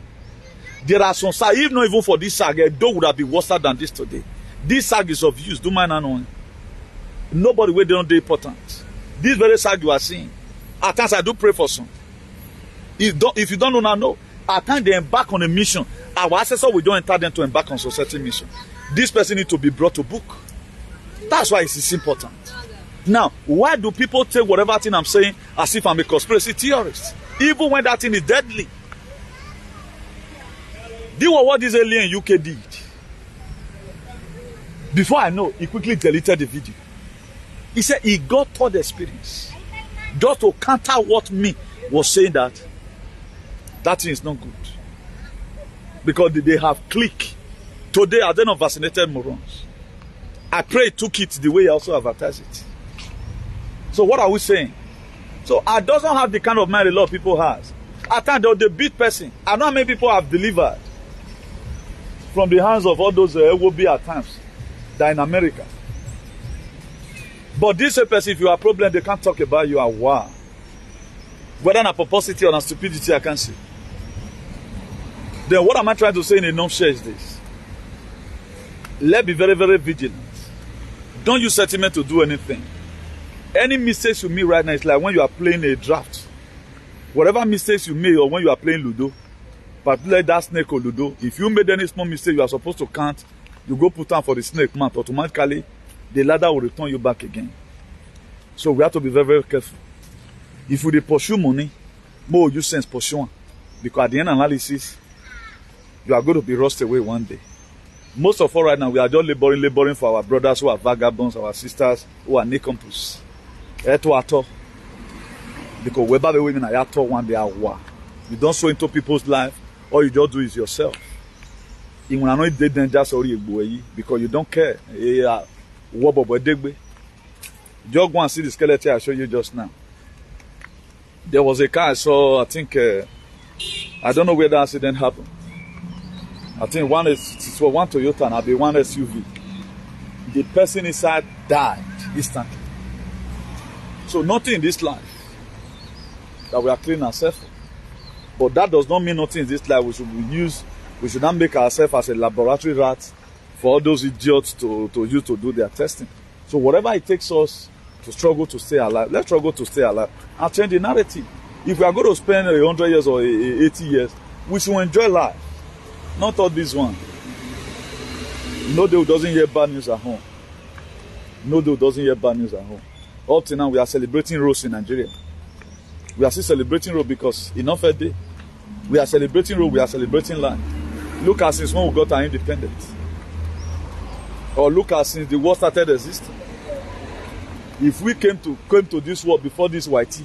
There are some SAG, even for this SAG, a dog would have been worse than this today. This SAG is of use, do mine and on. Nobody will don't do important. This very SAG you are seeing. At times I do pray for some. If you don't know now, no. At times they embark on a mission. Our ancestors, we don't enter them to embark on society mission. This person needs to be brought to book. That's why it's important. Now, why do people take whatever thing I'm saying as if I'm a conspiracy theorist? Even when that thing is deadly. This was what this alien in UK did. Before I know, he quickly deleted the video. He said he got third experience. Just to counter what me was saying that thing is not good. Because they have clicked. Today, I don't know vaccinated morons. I pray it took it the way I also advertised it. So what are we saying? So I doesn't have the kind of mind a lot of people has. At times the beat person. I know how many people have delivered from the hands of all those WOB at times that in America. But this person, if you have a problem, they can't talk about you. Wow. Whether on a purposity or on stupidity, I can't say. Then what am I trying to say in a nutshell is this. Let's be very, very vigilant. Don't use sentiment to do anything. Any mistakes you make right now is like when you are playing a draft. Whatever mistakes you make or when you are playing Ludo, particularly that snake or Ludo, if you made any small mistake you are supposed to count, you go put down for the snake mount, automatically the ladder will return you back again. So we have to be very, very careful. If we pursue money, more use sense pursue. Because at the end analysis, you are going to be rusted away one day. Most of all right now, we are just laboring for our brothers who are vagabonds, our sisters who are nicompoos. Because wherever women are taught one day, you don't sow into people's life, all you just do is yourself. You will not date them just because you don't care. Just go and see the skeleton I showed you just now. There was a car I saw, I think, I don't know where the accident happened. I think it was one Toyota and I'll be one SUV. The person inside died instantly. So nothing in this life that we are cleaning ourselves for. But that does not mean nothing in this life we should not make ourselves as a laboratory rat for all those idiots to use to do their testing. So whatever it takes us to struggle to stay alive, let's struggle to stay alive and change the narrative. If we are going to spend 100 years or 80 years, we should enjoy life. Not all this one. No day doesn't hear bad news at home. No day doesn't hear bad news at home. Up till now, we are celebrating Rose in Nigeria. We are still celebrating Rose because enough a day. We are celebrating Rose, we are celebrating life. Look at since when we got our independence. Or look at since the world started existing. If we came to this world before this YT,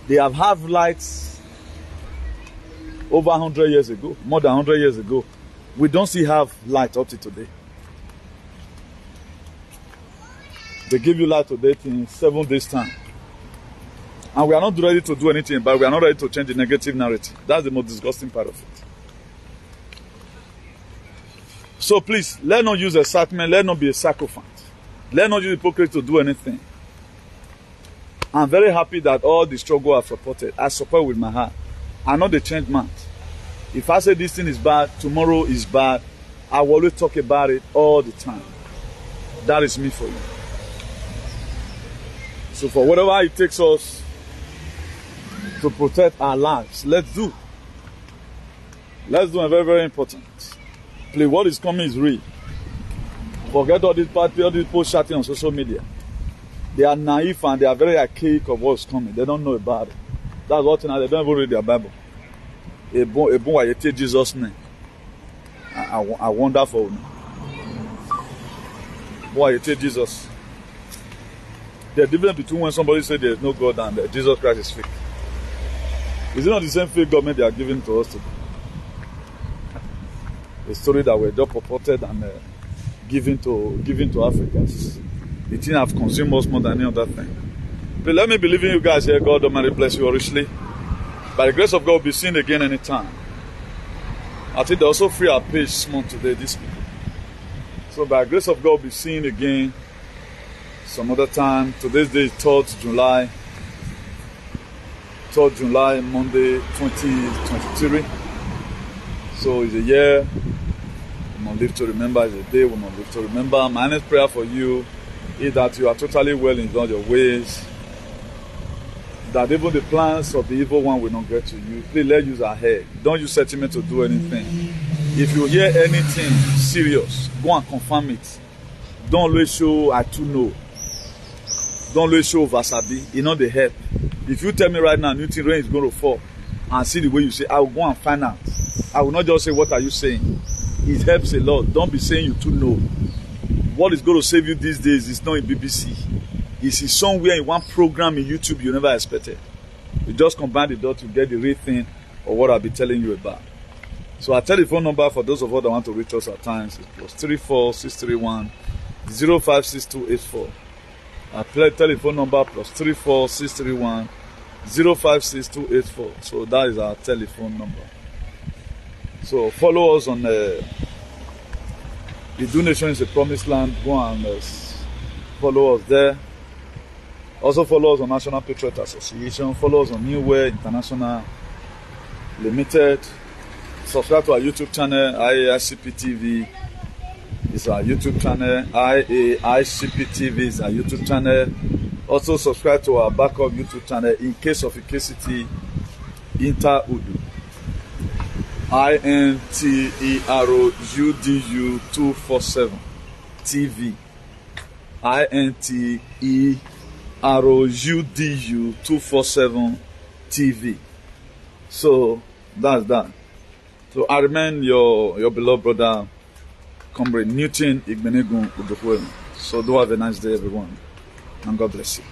they have lights over 100 years ago, more than 100 years ago. We don't still have light up to today. They give you light today in 7 days' time. And we are not ready to do anything, but we are not ready to change the negative narrative. That's the most disgusting part of it. So please, let not use excitement, let not be a sycophant. Let not use hypocrisy to do anything. I'm very happy that all the struggle I've supported, I support with my heart. I'm not the changed man. If I say this thing is bad, tomorrow is bad, I will always talk about it all the time. That is me for you. So for whatever it takes us to protect our lives, let's do. Let's do, and very, very important. Please, what is coming is real. Forget all these parties, all these people chatting on social media. They are naive and they are very archaic of what's coming. They don't know about it. That's what now they don't even read their Bible. Jesus' name. I wonder for you. Why you take Jesus? The difference between when somebody says there is no God and Jesus Christ is fake. Is it not the same fake government they are giving to us today? A story that were just purported and given to Africans. The thing have consumed us more than any other thing. But let me believe in you guys here. God Almighty bless you richly. By the grace of God, we'll be seen again anytime. I think they also free our page small today, this week. So by the grace of God, we'll be seen again some other time. Today's day is 3rd July. 3rd July, Monday, 2023. So it's a year. We must live to remember. It's a day we must live to remember. My honest prayer for you is that you are totally well in all your ways. That even the plans of the evil one will not get to you. Please let use our head. Don't use sentiment to do anything. If you hear anything serious, go and confirm it. Don't always show I too know. Don't always show Vasabi. It not the help. If you tell me right now, Newton rain is going to fall, and see the way you say, I will go and find out. I will not just say, what are you saying? It helps a lot. Don't be saying you too know. What is going to save you these days is not in BBC. It's somewhere in one program in YouTube you never expected. You just combine the dots to get the real thing or what I'll be telling you about. So our telephone number for those of us that want to reach us at times is +34 631 056284. Our telephone number +34 631 056284. So that is our telephone number. So follow us on the donation is a promised land. Go and follow us there. Also follow us on National Patriot Association. Follow us on New Way International Limited. Subscribe to our YouTube channel, IAICP TV is our YouTube channel. IAICP TV is our YouTube channel. Also subscribe to our backup YouTube channel in case of Ikesity Inter Udu. INTEROUDU 247 TV. INTEROUDU 247 TV. So that's that. So I remain your beloved brother, Comrade Newton Igbenegun Udokwe. So do have a nice day, everyone, and God bless you.